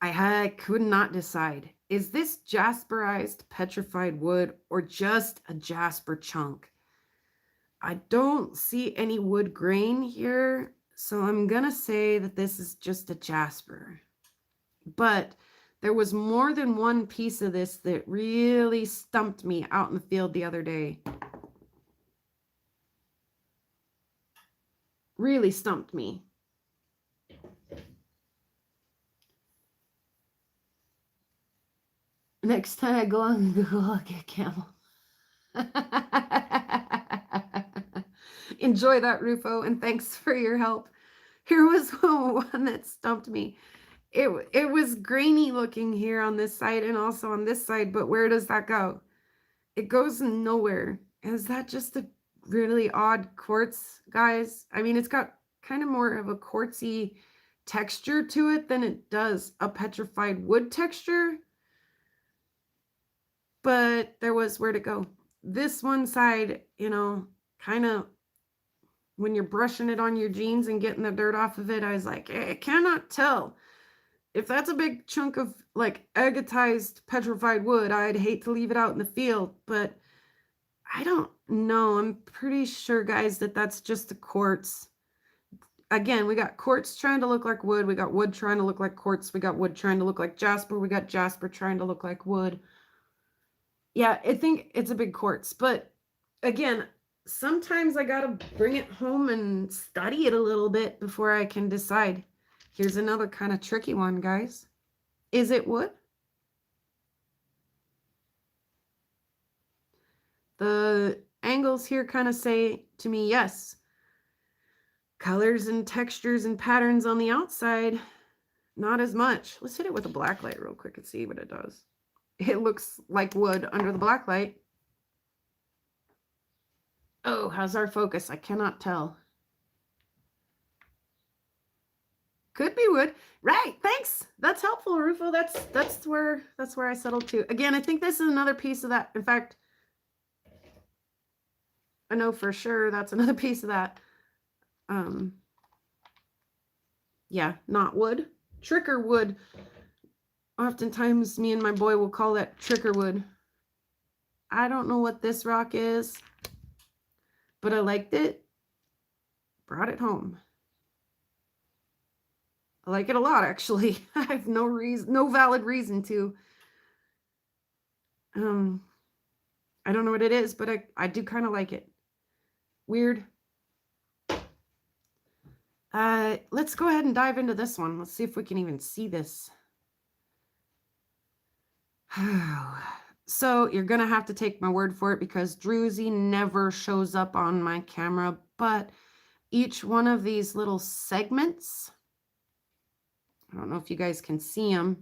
Speaker 1: I could not decide. Is this jasperized petrified wood or just a jasper chunk? I don't see any wood grain here, so I'm gonna say that this is just a jasper. But there was more than one piece of this that really stumped me out in the field the other day. Really stumped me. Next time I go on Google, I'll get Camel. Enjoy that, Rufo, and thanks for your help. Here was one that stumped me. It was grainy looking here on this side and also on this side, but where does that go? It goes nowhere. Is that just a really odd quartz, guys? I mean, it's got kind of more of a quartzy texture to it than it does a petrified wood texture. But there was where to go. This one side, you know, kind of when you're brushing it on your jeans and getting the dirt off of it, I was like, I cannot tell. If that's a big chunk of like agatized petrified wood, I'd hate to leave it out in the field, but I don't know. I'm pretty sure, guys, that that's just a quartz. Again, we got quartz trying to look like wood. We got wood trying to look like quartz. We got wood trying to look like jasper. We got jasper trying to look like wood. Yeah, I think it's a big quartz, but again, sometimes I gotta bring it home and study it a little bit before I can decide. Here's another kind of tricky one, guys. Is it wood? The angles here kind of say to me, yes. Colors and textures and patterns on the outside, not as much. Let's hit it with a black light real quick and see what it does. It looks like wood under the black light. Oh, how's our focus? I cannot tell. Could be wood. Right. Thanks. That's helpful, Rufo. That's where I settled to. Again, I think this is another piece of that. In fact, I know for sure that's another piece of that. Yeah, not wood. Tricker wood. Oftentimes me and my boy will call that tricker wood. I don't know what this rock is, but I liked it. Brought it home. I like it a lot, actually. I have no valid reason to. I don't know what it is, but I do kind of like it. Weird. Let's go ahead and dive into this one. Let's see if we can even see this. So you're going to have to take my word for it because Druzy never shows up on my camera, but each one of these little segments, I don't know if you guys can see them,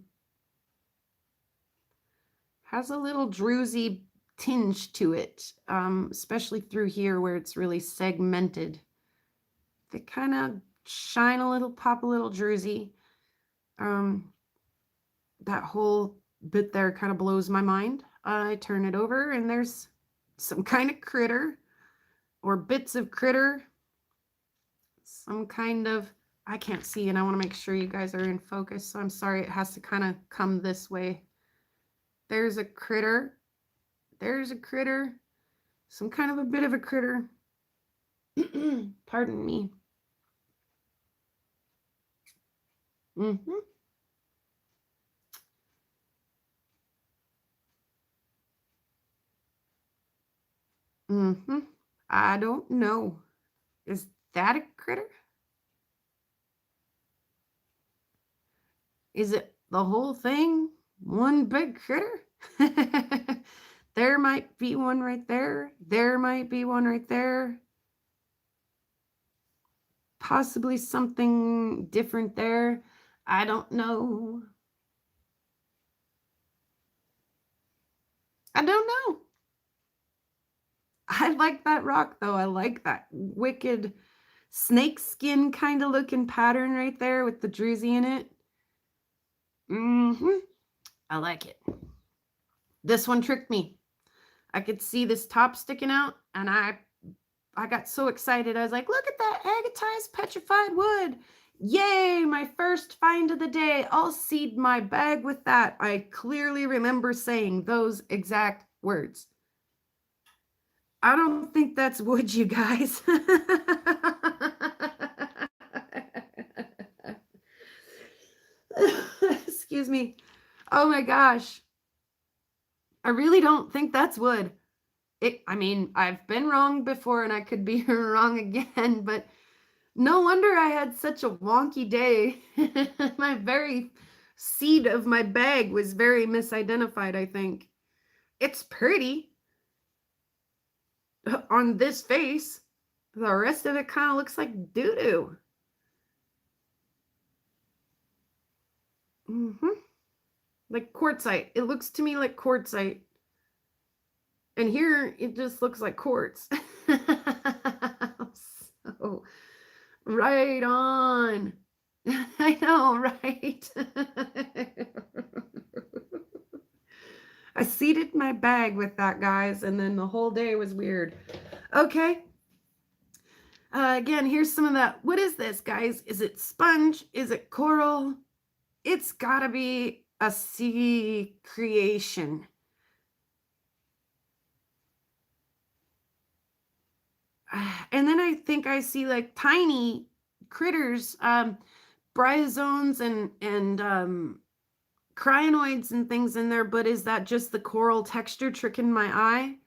Speaker 1: has a little Druzy tinge to it, especially through here where it's really segmented. They kind of shine a little, pop a little Druzy. That whole bit there kind of blows my mind. I turn it over and there's some kind of critter or bits of critter, some kind of, I can't see and I want to make sure you guys are in focus, so I'm sorry it has to kind of come this way. There's a critter, some kind of a bit of a critter. Pardon me. I don't know. Is that a critter? Is it the whole thing? One big critter? There might be one right there. There might be one right there. Possibly something different there. I don't know. I don't know. I like that rock though. I like that wicked snake skin kind of looking pattern right there with the druzy in it. I like it. This one tricked me. I could see this top sticking out, and I got so excited. I was like, look at that agatized petrified wood. Yay, my first find of the day. I'll seed my bag with that. I clearly remember saying those exact words. I don't think that's wood, you guys. Excuse me. Oh my gosh. I really don't think that's wood. I mean, I've been wrong before and I could be wrong again, but no wonder I had such a wonky day. My very seed of my bag was very misidentified, I think. It's pretty on this face. The rest of it kind of looks like doo-doo. Like quartzite. It looks to me like quartzite. And here it just looks like quartz. So, right on. I know, right? I seeded my bag with that, guys, and then the whole day was weird. Okay. Again, here's some of that. What is this, guys? Is it sponge? Is it coral? It's gotta be a sea creation. And then I think I see like tiny critters, bryozoans and crinoids and things in there, but is that just the coral texture tricking my eye?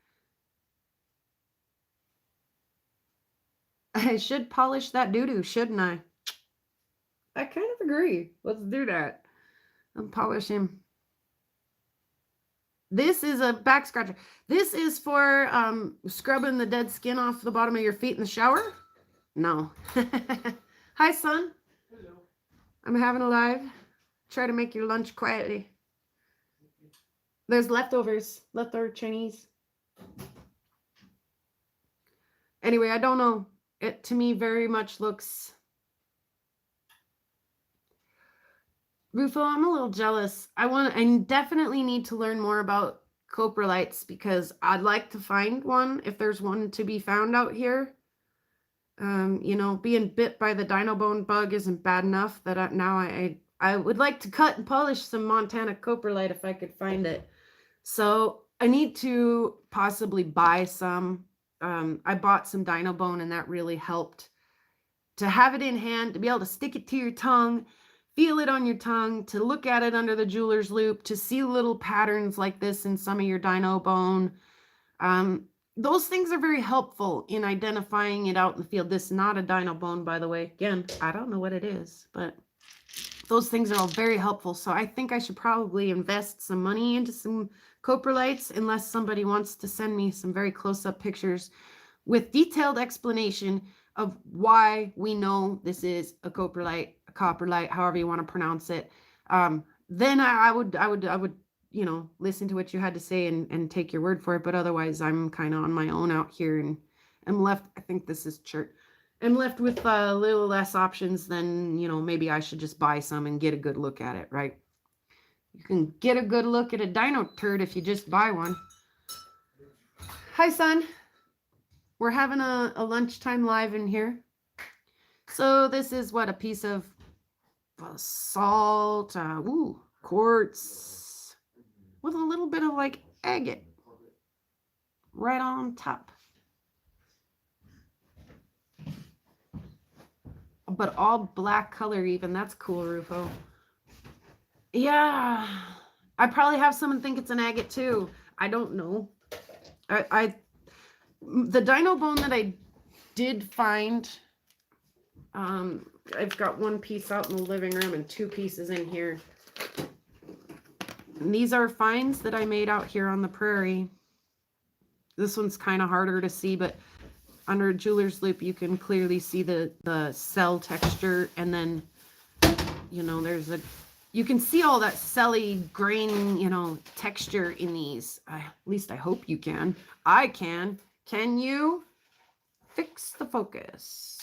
Speaker 1: I should polish that doo-doo, shouldn't I? I kind of agree. Let's do that. I'll polish him. This is a back scratcher. This is for scrubbing the dead skin off the bottom of your feet in the shower? No. Hi, son. Hello. I'm having a live. Try to make your lunch quietly. There's leftovers. Leftover Chinese. Anyway, I don't know. It to me very much looks... Rufo, I'm a little jealous. I definitely need to learn more about coprolites because I'd like to find one if there's one to be found out here. You know, being bit by the dino bone bug isn't bad enough that I would like to cut and polish some Montana coprolite if I could find it. So I need to possibly buy some. I bought some dino bone and that really helped to have it in hand, to be able to stick it to your tongue, feel it on your tongue, to look at it under the jeweler's loop, to see little patterns like this in some of your dino bone. Those things are very helpful in identifying it out in the field. This is not a dino bone, by the way. Again, I don't know what it is, but those things are all very helpful. So I think I should probably invest some money into some coprolites unless somebody wants to send me some very close-up pictures with detailed explanation of why we know this is a coprolite, a coprolite, however you want to pronounce it. Then I would, you know, listen to what you had to say and take your word for it. But otherwise, I'm kind of on my own out here and I'm left. I think this is church. I'm left with a little less options than, you know, maybe I should just buy some and get a good look at it, right? You can get a good look at a dino turd if you just buy one. Hi, son. We're having a lunchtime live in here. So this is what, a piece of salt, quartz with a little bit of like agate right on top. But all black color even. That's cool, Rufo. Yeah. I probably have someone think it's an agate too. I don't know. The dino bone that I did find, I've got one piece out in the living room and two pieces in here. these are finds that I made out here on the prairie. This one's kind of harder to see, but under a jeweler's loop, you can clearly see the cell texture. And then, you know, you can see all that celly grain, you know, texture in these. At least I hope you can. I can. Can you? Fix the focus.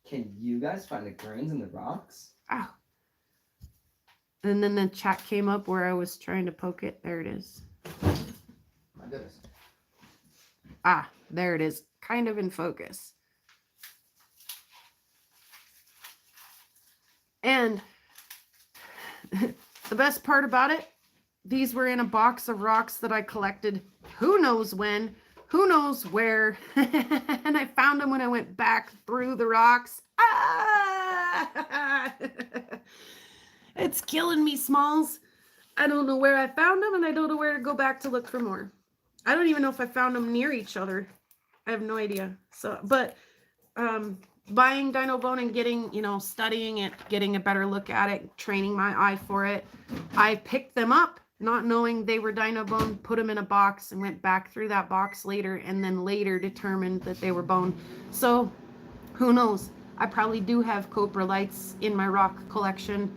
Speaker 2: Can you guys find the grains in the rocks?
Speaker 1: Ow. And then the chat came up where I was trying to poke it. There it is.
Speaker 2: My goodness.
Speaker 1: Ah, there it is. Kind of in focus. And the best part about it, these were in a box of rocks that I collected who knows when, who knows where. And I found them when I went back through the rocks. Ah! It's killing me, Smalls. I don't know where I found them, and I don't know where to go back to look for more. I don't even know if I found them near each other. I have no idea. So, but buying Dino Bone and getting, you know, studying it, getting a better look at it, training my eye for it, I picked them up, not knowing they were Dino Bone, put them in a box, and went back through that box later, and then later determined that they were bone. So, who knows? I probably do have coprolites in my rock collection.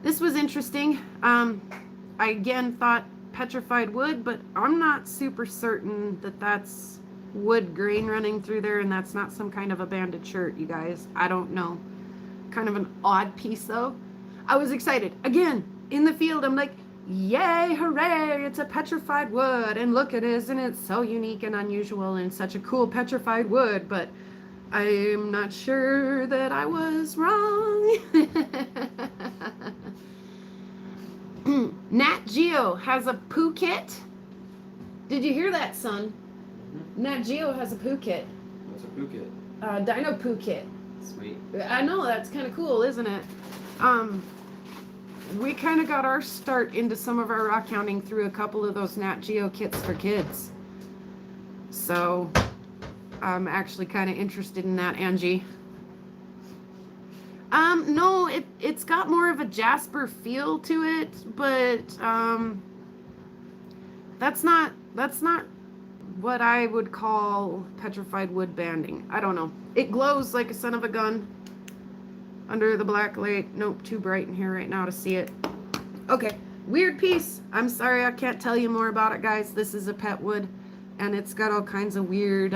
Speaker 1: This was interesting. I again thought petrified wood, but I'm not super certain that that's wood grain running through there, and that's not some kind of a banded shirt, you guys. I don't know. Kind of an odd piece, though. I was excited. Again, in the field, I'm like, yay, hooray, it's a petrified wood, and look at it, isn't it so unique and unusual and such a cool petrified wood, but I'm not sure that I was wrong. Nat Geo has a poo kit. Did you hear that, son? Mm-hmm. Nat Geo has a poo kit.
Speaker 2: What's a poo kit?
Speaker 1: Dino poo kit.
Speaker 2: Sweet.
Speaker 1: I know, that's kind of cool, isn't it? We kind of got our start into some of our rock hounding through a couple of those Nat Geo kits for kids. So I'm actually kind of interested in that, Angie. No, it's got more of a Jasper feel to it, but that's not what I would call petrified wood banding. I don't know. It glows like a son of a gun under the black light. Nope, too bright in here right now to see it. Okay, weird piece. I'm sorry I can't tell you more about it, guys. This is a pet wood, and it's got all kinds of weird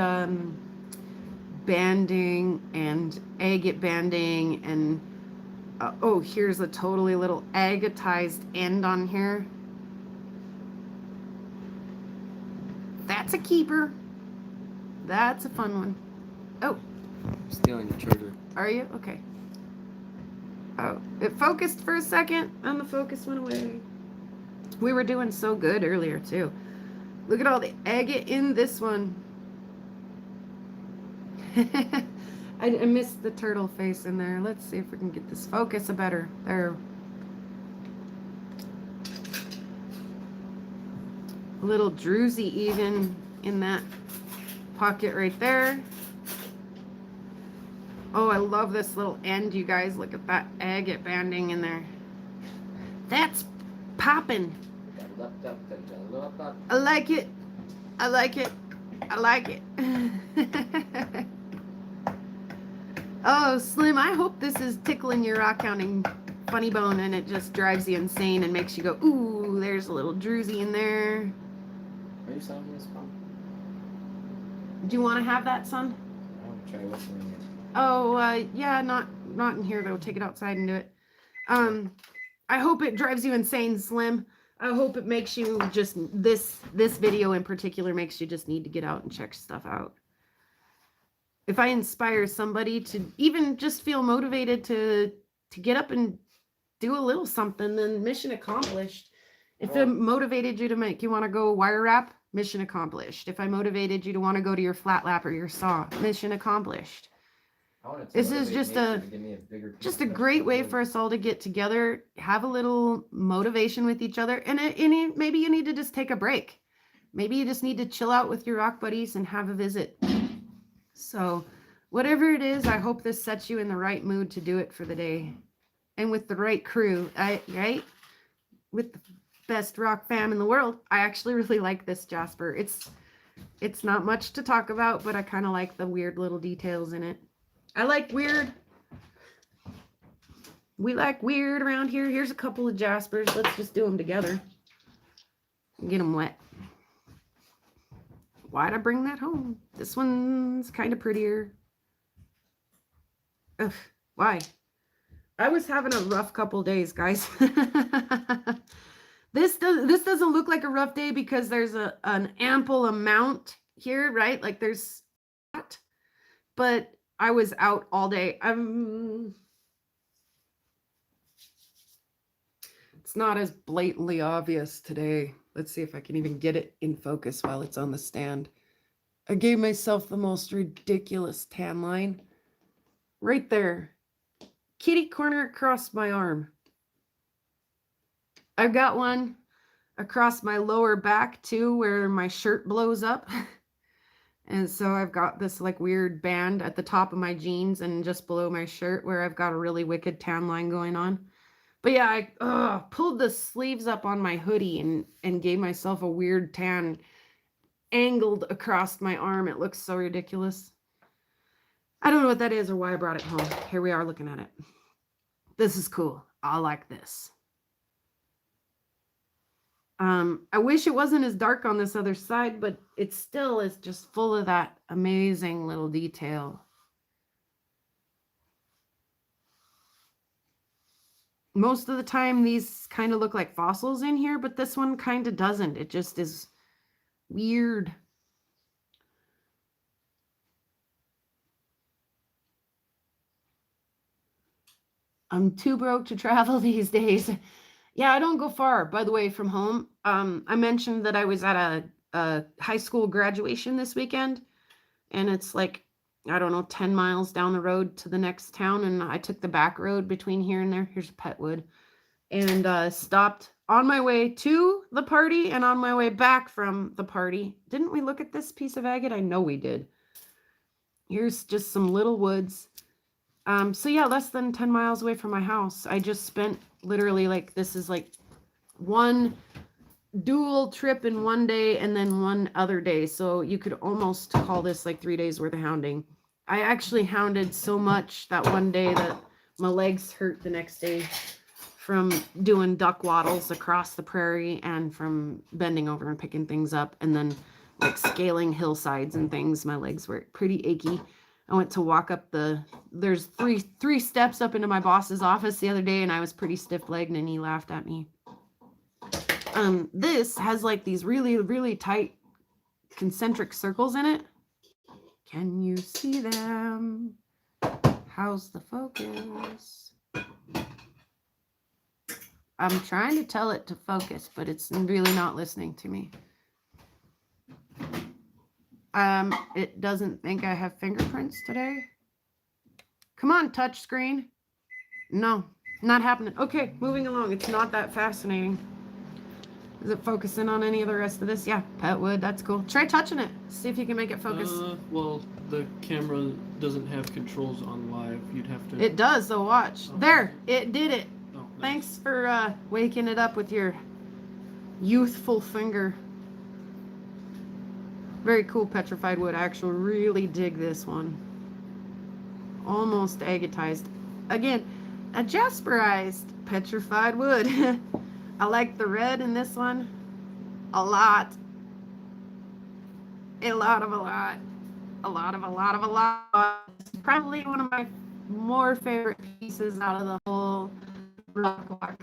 Speaker 1: banding and agate banding, and oh, here's a totally little agatized end on here. That's a keeper. That's a fun one. Oh,
Speaker 2: I'm stealing your charger.
Speaker 1: are you? Okay. Oh, it focused for a second and the focus went away. We were doing so good earlier too. Look at all the agate in this one. I missed the turtle face in there. Let's see if we can get this focus better. There. A little druzy even in that pocket right there. Oh, I love this little end, you guys. Look at that agate banding in there. That's popping. I like it. I like it. I like it. Oh, Slim, I hope this is tickling your rock hounding funny bone and it just drives you insane and makes you go, ooh, there's a little druzy in there.
Speaker 2: Are you selling this phone?
Speaker 1: Do you want to have that, son?
Speaker 2: I want to try whistling it.
Speaker 1: Oh, yeah, not in here though. Take it outside and do it. I hope it drives you insane, Slim. I hope it makes you just, this video in particular makes you just need to get out and check stuff out. If I inspire somebody to even just feel motivated to get up and do a little something, then mission accomplished. If it motivated you to make you want to go wire wrap, mission accomplished. If I motivated you to want to go to your flat lap or your saw, mission accomplished. This is just a great way for us all to get together, have a little motivation with each other, and maybe you need to just take a break. Maybe you just need to chill out with your rock buddies and have a visit. So whatever it is, I hope this sets you in the right mood to do it for the day, and with the right crew, right? With best rock fam in the world. I actually really like this jasper. It's not much to talk about, but I kind of like the weird little details in it. I like weird. We like weird around here. Here's a couple of jaspers. Let's just do them together. Get them wet. Why'd I bring that home? This one's kind of prettier. Ugh, why? I was having a rough couple days, guys. This doesn't look like a rough day because there's an ample amount here, right? Like there's that. But I was out all day. It's not as blatantly obvious today. Let's see if I can even get it in focus while it's on the stand. I gave myself the most ridiculous tan line. Right there. Kitty corner across my arm. I've got one across my lower back too, where my shirt blows up. And so I've got this like weird band at the top of my jeans and just below my shirt where I've got a really wicked tan line going on. But yeah, I pulled the sleeves up on my hoodie and gave myself a weird tan angled across my arm. It looks so ridiculous. I don't know what that is or why I brought it home. Here we are looking at it. This is cool. I like this. I wish it wasn't as dark on this other side, but it still is just full of that amazing little detail. Most of the time, these kind of look like fossils in here, but this one kind of doesn't. It just is weird. I'm too broke to travel these days. Yeah, I don't go far, by the way, from home. I mentioned that I was at a high school graduation this weekend, and it's like, I don't know, 10 miles down the road to the next town, and I took the back road between here and there. Here's Petwood. And stopped on my way to the party and on my way back from the party. Didn't we look at this piece of agate? I know we did. Here's just some little woods. So yeah, less than 10 miles away from my house. I just spent literally like, this is like one dual trip in one day and then one other day. So you could almost call this like 3 days worth of hounding. I actually hounded so much that one day that my legs hurt the next day from doing duck waddles across the prairie and from bending over and picking things up and then like scaling hillsides and things. My legs were pretty achy. I went to walk up there's three steps up into my boss's office the other day, and I was pretty stiff-legged, and he laughed at me. This has like these really, really tight concentric circles in it. Can you see them? How's the focus? I'm trying to tell it to focus, but it's really not listening to me. It doesn't think I have fingerprints today. Come on, touch screen. No, not happening. Okay, moving along. It's not that fascinating. Is it focusing on any of the rest of this? Yeah, Petwood, that's cool. Try touching it. See if you can make it focus.
Speaker 3: Well, the camera doesn't have controls on live. You'd have to...
Speaker 1: It does, though. Watch.
Speaker 3: Oh.
Speaker 1: There, it did it.
Speaker 3: Oh, nice.
Speaker 1: Thanks for waking it up with your youthful finger. Very cool petrified wood. I actually really dig this one. Almost agatized. Again, a jasperized petrified wood. I like the red in this one a lot. A lot. It's probably one of my more favorite pieces out of the whole rock walk.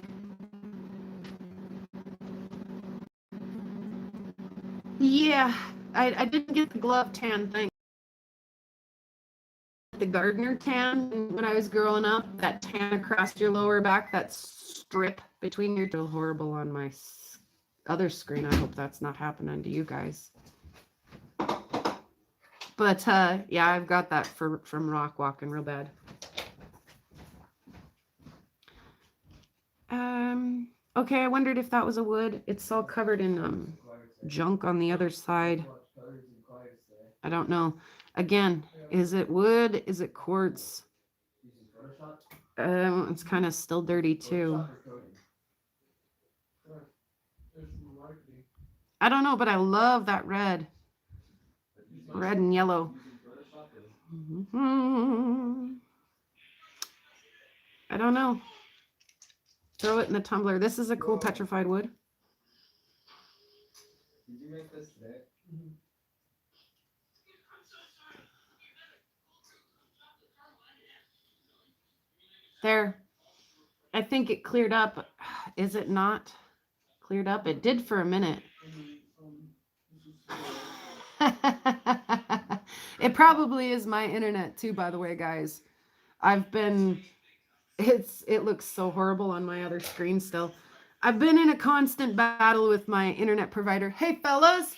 Speaker 1: Yeah, I didn't get the glove tan thing. The gardener tan when I was growing up, that tan across your lower back, that strip between your toe. Horrible on my other screen. I hope that's not happening to you guys. But yeah, I've got that from rock walking real bad. Okay, I wondered if that was a wood. It's all covered in junk on the other side. I don't know. Again, is it wood? Is it quartz? It's kind of still dirty too. I don't know, but I love that red. Red and yellow. I don't know. Throw it in the tumbler. This is a cool petrified wood.
Speaker 2: Did you make this today?
Speaker 1: There. I think it cleared up. Is it not cleared up? It did for a minute. It probably is my internet too, by the way, guys. It looks so horrible on my other screen still. I've been in a constant battle with my internet provider. Hey fellas,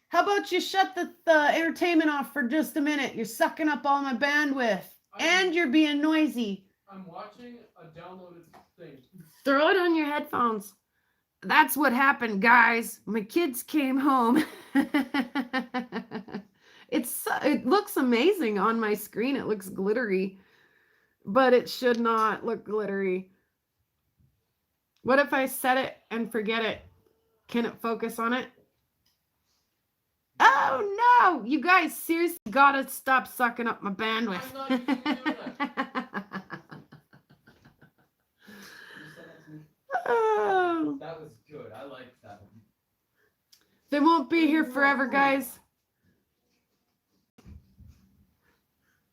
Speaker 1: how about you shut the entertainment off for just a minute? You're sucking up all my bandwidth and you're being noisy.
Speaker 3: I'm watching a downloaded thing.
Speaker 1: Throw it on your headphones. That's what happened, guys. My kids came home. It looks amazing on my screen. It looks glittery, but it should not look glittery. What if I set it and forget it? Can it focus on it? Oh no! You guys seriously gotta stop sucking up my bandwidth.
Speaker 3: I'm not using the internet.
Speaker 1: Oh.
Speaker 2: That was good. I liked that one.
Speaker 1: They won't be here forever, guys.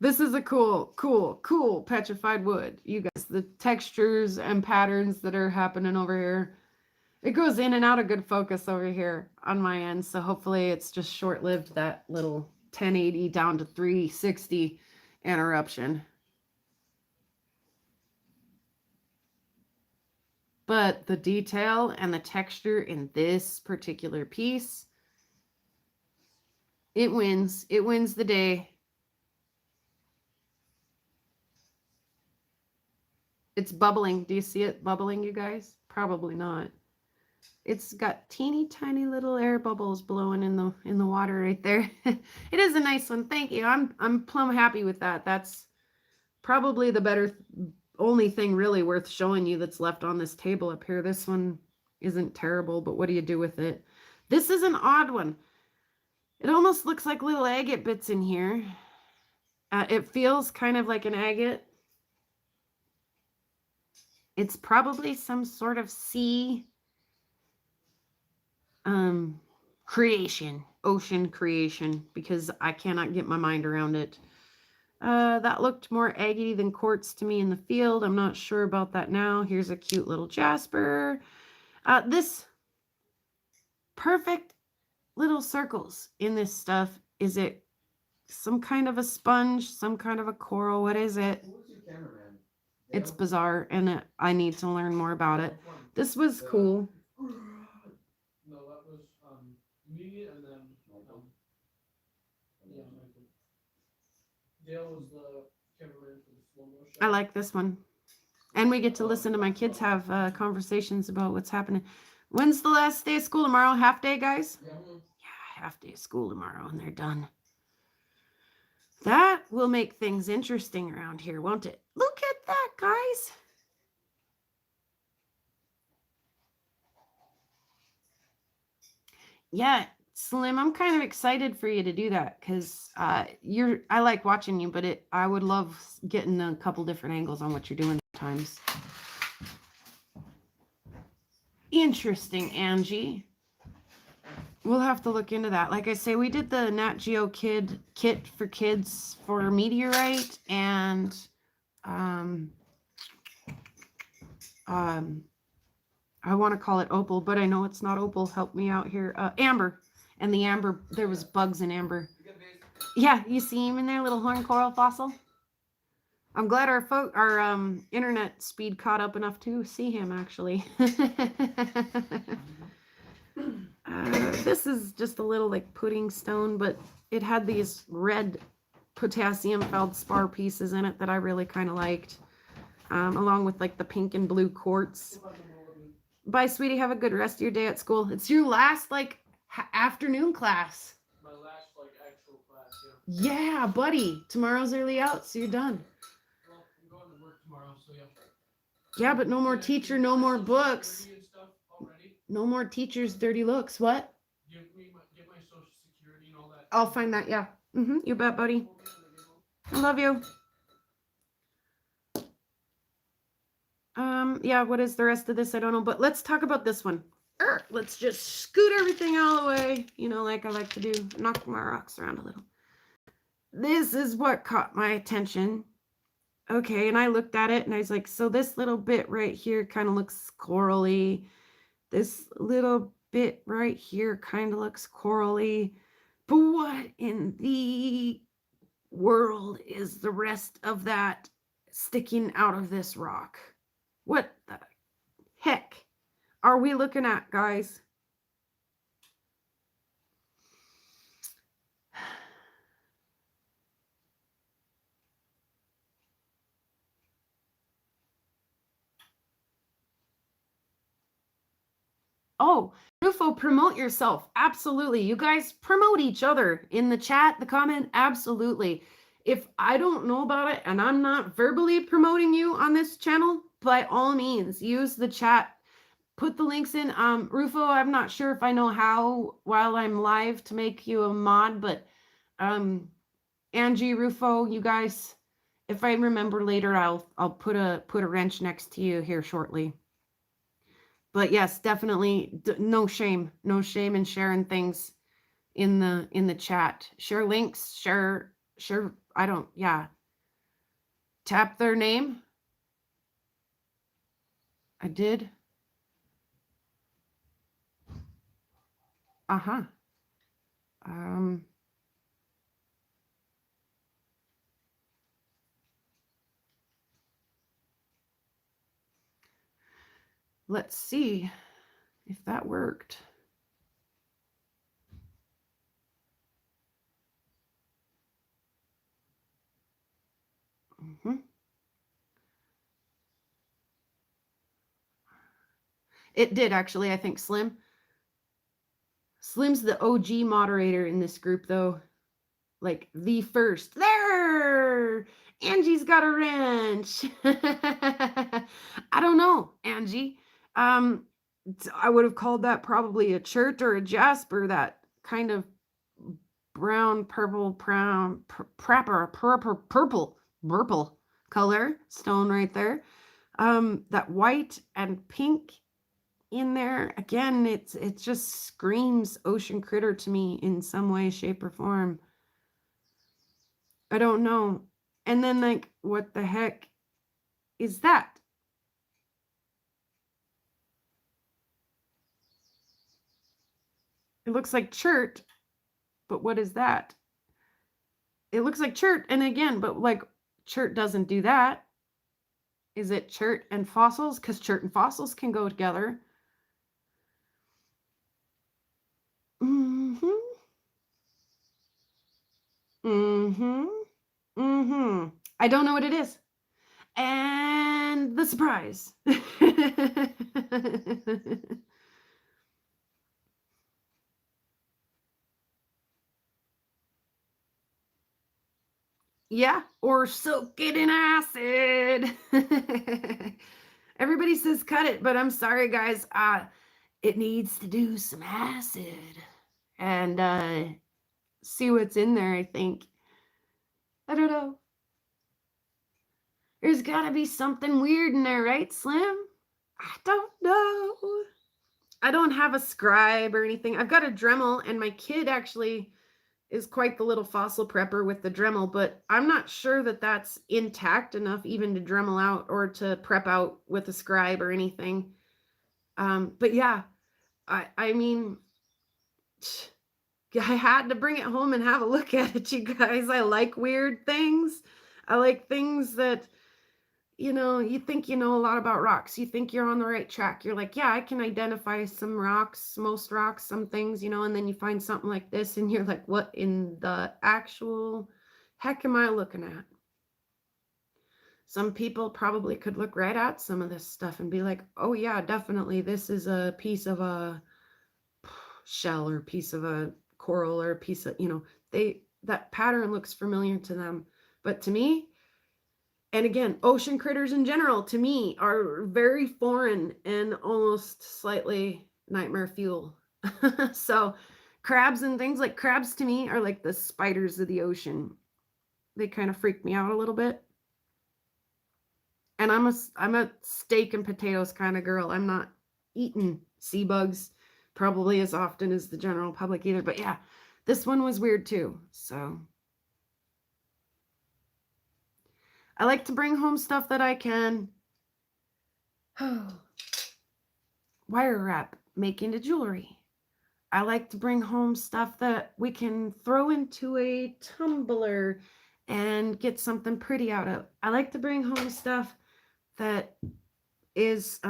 Speaker 1: This is a cool petrified wood. You guys, the textures and patterns that are happening over here. It goes in and out of good focus over here on my end. So hopefully it's just short-lived, that little 1080 down to 360 interruption. But the detail and the texture in this particular piece, it wins. It wins the day. It's bubbling. Do you see it bubbling, you guys? Probably not. It's got teeny tiny little air bubbles blowing in the water right there. It is a nice one. Thank you. I'm plumb happy with that. That's probably the only thing really worth showing you that's left on this table up here. This one isn't terrible, but what do you do with it? This is an odd one. It almost looks like little agate bits in here. It feels kind of like an agate. It's probably some sort of sea creation, ocean creation, because I cannot get my mind around it. That looked more agate than quartz to me in the field. I'm not sure about that now. Here's a cute little jasper. This perfect little circles in this stuff. Is it some kind of a sponge, some kind of a coral? What is it?
Speaker 2: Who's your cameraman?
Speaker 1: It's bizarre, and I need to learn more about it. This was cool.
Speaker 3: No, that was me and then yeah, Michael. Dale was the cameraman for the slow motion.
Speaker 1: I like this one. And we get to listen to my kids have conversations about what's happening. When's the last day of school? Tomorrow? Half day, guys?
Speaker 2: Yeah.
Speaker 1: Yeah, half day of school tomorrow, and they're done. That will make things interesting around here, won't it? Look at that, guys. Yeah, Slim, I'm kind of excited for you to do that because I like watching you, but I would love getting a couple different angles on what you're doing sometimes. Interesting, Angie. We'll have to look into that. Like I say, we did the Nat Geo kit for kids for Meteorite and I want to call it opal, but I know it's not opal. Help me out here. Amber. And the amber, there was bugs in amber. Yeah, you see him in there, little horn coral fossil? I'm glad our internet speed caught up enough to see him, actually. This is just a little like pudding stone, but it had these red potassium feldspar pieces in it that I really kind of liked, along with like the pink and blue quartz. Bye, sweetie. Have a good rest of your day at school. It's your last like afternoon class.
Speaker 3: My last like actual class, yeah.
Speaker 1: Yeah, buddy. Tomorrow's early out, so you're done.
Speaker 3: Well, I'm going to work tomorrow, so yeah.
Speaker 1: Yeah, but no more teacher, no more books. No more teachers' dirty looks. What?
Speaker 3: Get my social security and all that.
Speaker 1: I'll find that, yeah. You bet, buddy. I love you. Yeah, what is the rest of this? I don't know, but let's talk about this one. Let's just scoot everything all the way, like I like to do, knock my rocks around a little. This is what caught my attention. Okay, and I looked at it and I was like, so this little bit right here kind of looks corally. This little bit right here kind of looks corally. But what in the world is the rest of that sticking out of this rock? What the heck are we looking at, guys? Oh, Rufo, promote yourself. Absolutely. You guys promote each other in the chat, the comment. Absolutely. If I don't know about it and I'm not verbally promoting you on this channel, by all means, use the chat. Put the links in. Rufo, I'm not sure if I know how while I'm live to make you a mod, but Angie, Rufo, you guys, if I remember later, I'll put a wrench next to you here shortly. But yes, definitely no shame in sharing things in the chat. Share links, share tap their name. I did. Let's see if that worked. It did actually, I think. Slim's the OG moderator in this group, though. Like the first. There! Angie's got a wrench. I don't know, Angie. I would have called that probably a chert or a jasper, that kind of brown, purple color stone right there. That white and pink in there, again, it just screams ocean critter to me in some way, shape, or form. I don't know. And then, like, what the heck is that? It looks like chert, but what is that? It looks like chert, and again, but like chert doesn't do that. Is it chert and fossils? Because chert and fossils can go together. I don't know what it is. And the surprise. Yeah, or soak it in acid. Everybody says cut it, but I'm sorry, guys. It needs to do some acid and see what's in there, I think. I don't know. There's got to be something weird in there, right, Slim? I don't know. I don't have a scribe or anything. I've got a Dremel, and my kid actually is quite the little fossil prepper with the Dremel, but I'm not sure that that's intact enough even to Dremel out or to prep out with a scribe or anything. But yeah, I mean, I had to bring it home and have a look at it, you guys. I like weird things. I like things that, you think you know a lot about rocks. You think you're on the right track. You're like, yeah, I can identify some rocks, most rocks, some things, and then you find something like this and you're like, what in the actual heck am I looking at? Some people probably could look right at some of this stuff and be like, oh yeah, definitely this is a piece of a shell or a piece of a coral or a piece of, that pattern looks familiar to them. But to me, and again, ocean critters in general, to me, are very foreign and almost slightly nightmare fuel. So crabs and things. Like crabs to me are like the spiders of the ocean. They kind of freak me out a little bit. And I'm a steak and potatoes kind of girl. I'm not eating sea bugs probably as often as the general public either. But yeah, this one was weird too. So I like to bring home stuff that I can wire wrap, make into jewelry. I like to bring home stuff that we can throw into a tumbler and get something pretty out of. I like to bring home stuff that is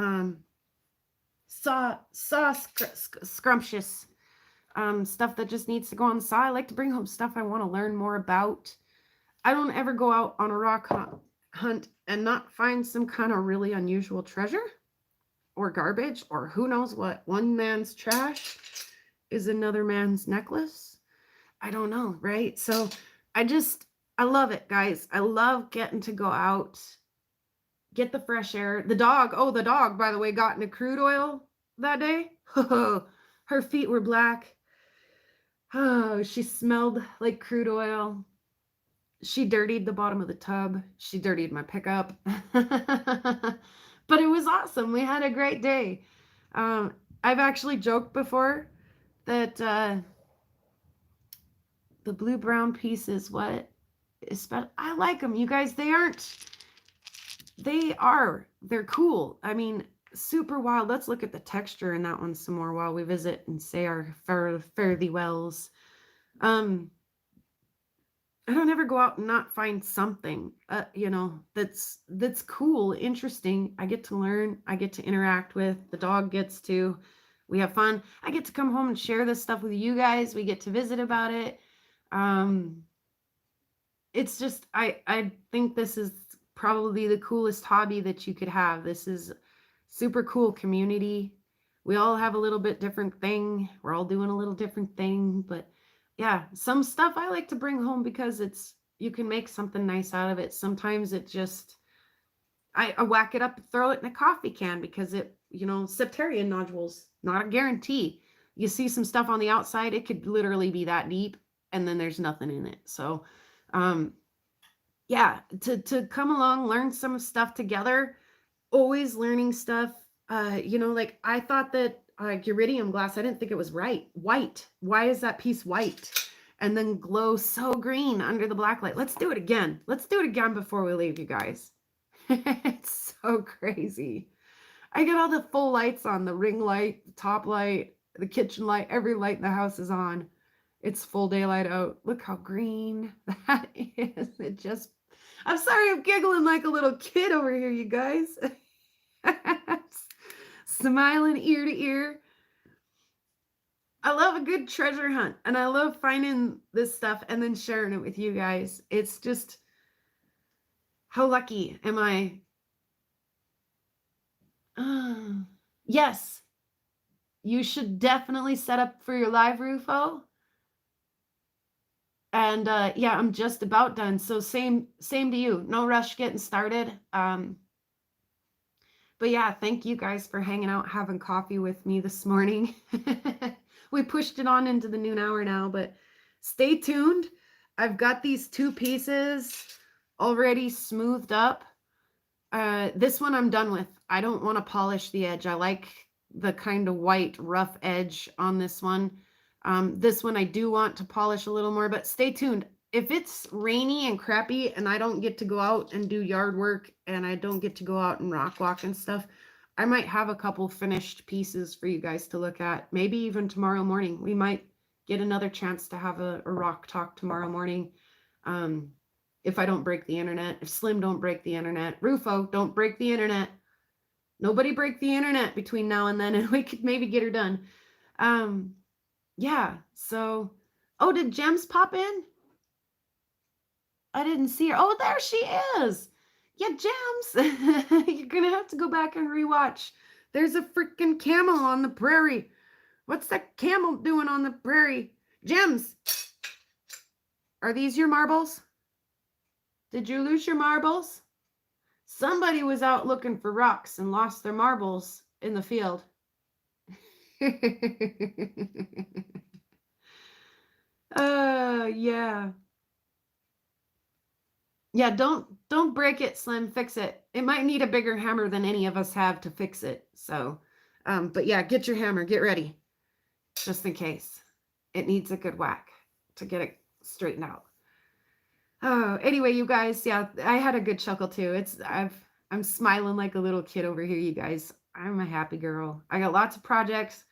Speaker 1: scrumptious, stuff that just needs to go on the side. I like to bring home stuff I want to learn more about. I don't ever go out on a rock hunt and not find some kind of really unusual treasure or garbage or who knows what. One man's trash is another man's necklace. I don't know, right? So I love it, guys. I love getting to go out, get the fresh air. The dog, by the way, got into crude oil that day. Her feet were black. Oh, she smelled like crude oil. She dirtied the bottom of the tub. She dirtied my pickup. But it was awesome. We had a great day. I've actually joked before that the blue-brown pieces, I like them. You guys, they're cool. I mean, super wild. Let's look at the texture in that one some more while we visit and say our fare thee wells. I don't ever go out and not find something, that's cool, interesting. I get to learn. I get to interact with. The dog gets to. We have fun. I get to come home and share this stuff with you guys. We get to visit about it. It's just, I think this is probably the coolest hobby that you could have. This is super cool community. We all have a little bit different thing. We're all doing a little different thing, but yeah, some stuff I like to bring home because you can make something nice out of it. Sometimes it just, I whack it up and throw it in a coffee can because septarian nodules, not a guarantee. You see some stuff on the outside, it could literally be that deep and then there's nothing in it. So, yeah, to come along, learn some stuff together, always learning stuff. Like I thought that iridium glass, I didn't think it was white. Why is that piece white and then glow so green under the black light? Let's do it again. Let's do it again before we leave, you guys. It's so crazy. I get all the full lights on, the ring light, the top light, the kitchen light, every light in the house is on. It's full daylight out. Look how green that is. I'm sorry, I'm giggling like a little kid over here, you guys. Smiling ear to ear. I love a good treasure hunt and I love finding this stuff and then sharing it with you guys. It's just, how lucky am I? Yes, you should definitely set up for your live, Rufo. And yeah, I'm just about done. So same to you. No rush getting started. But yeah, thank you guys for hanging out, having coffee with me this morning. We pushed it on into the noon hour now, but stay tuned. I've got these two pieces already smoothed up. This one I'm done with. I don't want to polish the edge. I like the kind of white rough edge on this one. This one I do want to polish a little more, but stay tuned. If it's rainy and crappy and I don't get to go out and do yard work and I don't get to go out and rock walk and stuff, I might have a couple finished pieces for you guys to look at. Maybe even tomorrow morning. We might get another chance to have a rock talk tomorrow morning. If I don't break the internet, if Slim don't break the internet, Rufo, don't break the internet. Nobody break the internet between now and then, and we could maybe get her done. Yeah, so, oh, did Gems pop in? I didn't see her. Oh, there she is. Yeah, Gems. You're going to have to go back and rewatch. There's a freaking camel on the prairie. What's that camel doing on the prairie? Gems, are these your marbles? Did you lose your marbles? Somebody was out looking for rocks and lost their marbles in the field. Yeah. Yeah, don't break it, Slim. Fix it. It might need a bigger hammer than any of us have to fix it. So, but yeah, get your hammer. Get ready, just in case. It needs a good whack to get it straightened out. Oh, anyway, you guys, yeah, I had a good chuckle too. I'm smiling like a little kid over here, you guys. I'm a happy girl. I got lots of projects.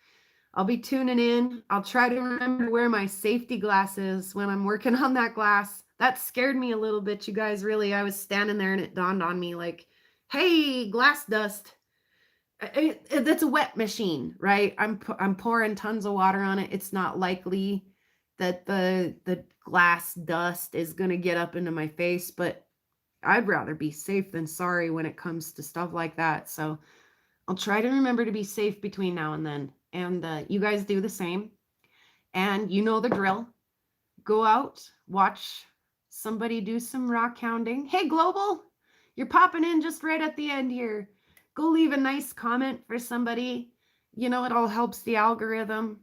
Speaker 1: I'll be tuning in. I'll try to remember to wear my safety glasses when I'm working on that glass. That scared me a little bit, you guys. Really, I was standing there and it dawned on me like, hey, glass dust. That's a wet machine, right? I'm pouring tons of water on it. It's not likely that the glass dust is going to get up into my face, but I'd rather be safe than sorry when it comes to stuff like that. So I'll try to remember to be safe between now and then. And you guys do the same. And you know the drill. Go out, watch somebody do some rock hounding. Hey, Global, you're popping in just right at the end here. Go leave a nice comment for somebody. You know, it all helps the algorithm.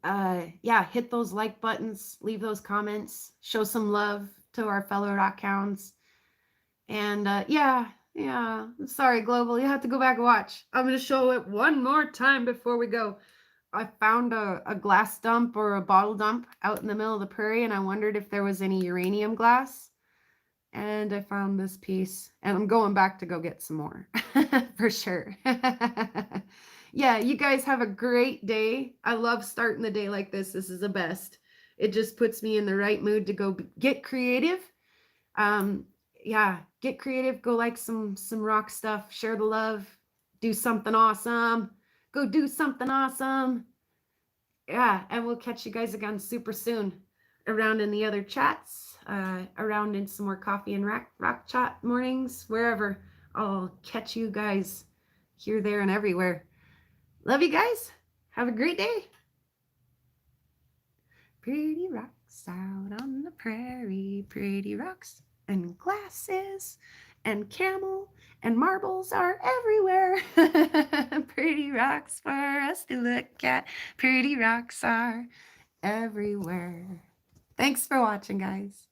Speaker 1: Yeah, hit those like buttons, leave those comments, show some love to our fellow rock hounds. And yeah, sorry, Global, you have to go back and watch. I'm going to show it one more time before we go. I found a glass dump or a bottle dump out in the middle of the prairie, and I wondered if there was any uranium glass. And I found this piece, and I'm going back to go get some more for sure. Yeah, you guys have a great day. I love starting the day like this. This is the best. It just puts me in the right mood to go get creative. Um, yeah, get creative. Go like some rock stuff. Share the love. Do something awesome. Go do something awesome. Yeah, and we'll catch you guys again super soon around in the other chats, around in some more coffee and rock chat mornings, wherever. I'll catch you guys here, there, and everywhere. Love you guys. Have a great day. Pretty rocks out on the prairie, pretty rocks and glasses and camel and marbles are everywhere. Pretty rocks for us to look at. Pretty rocks are everywhere. Thanks for watching, guys.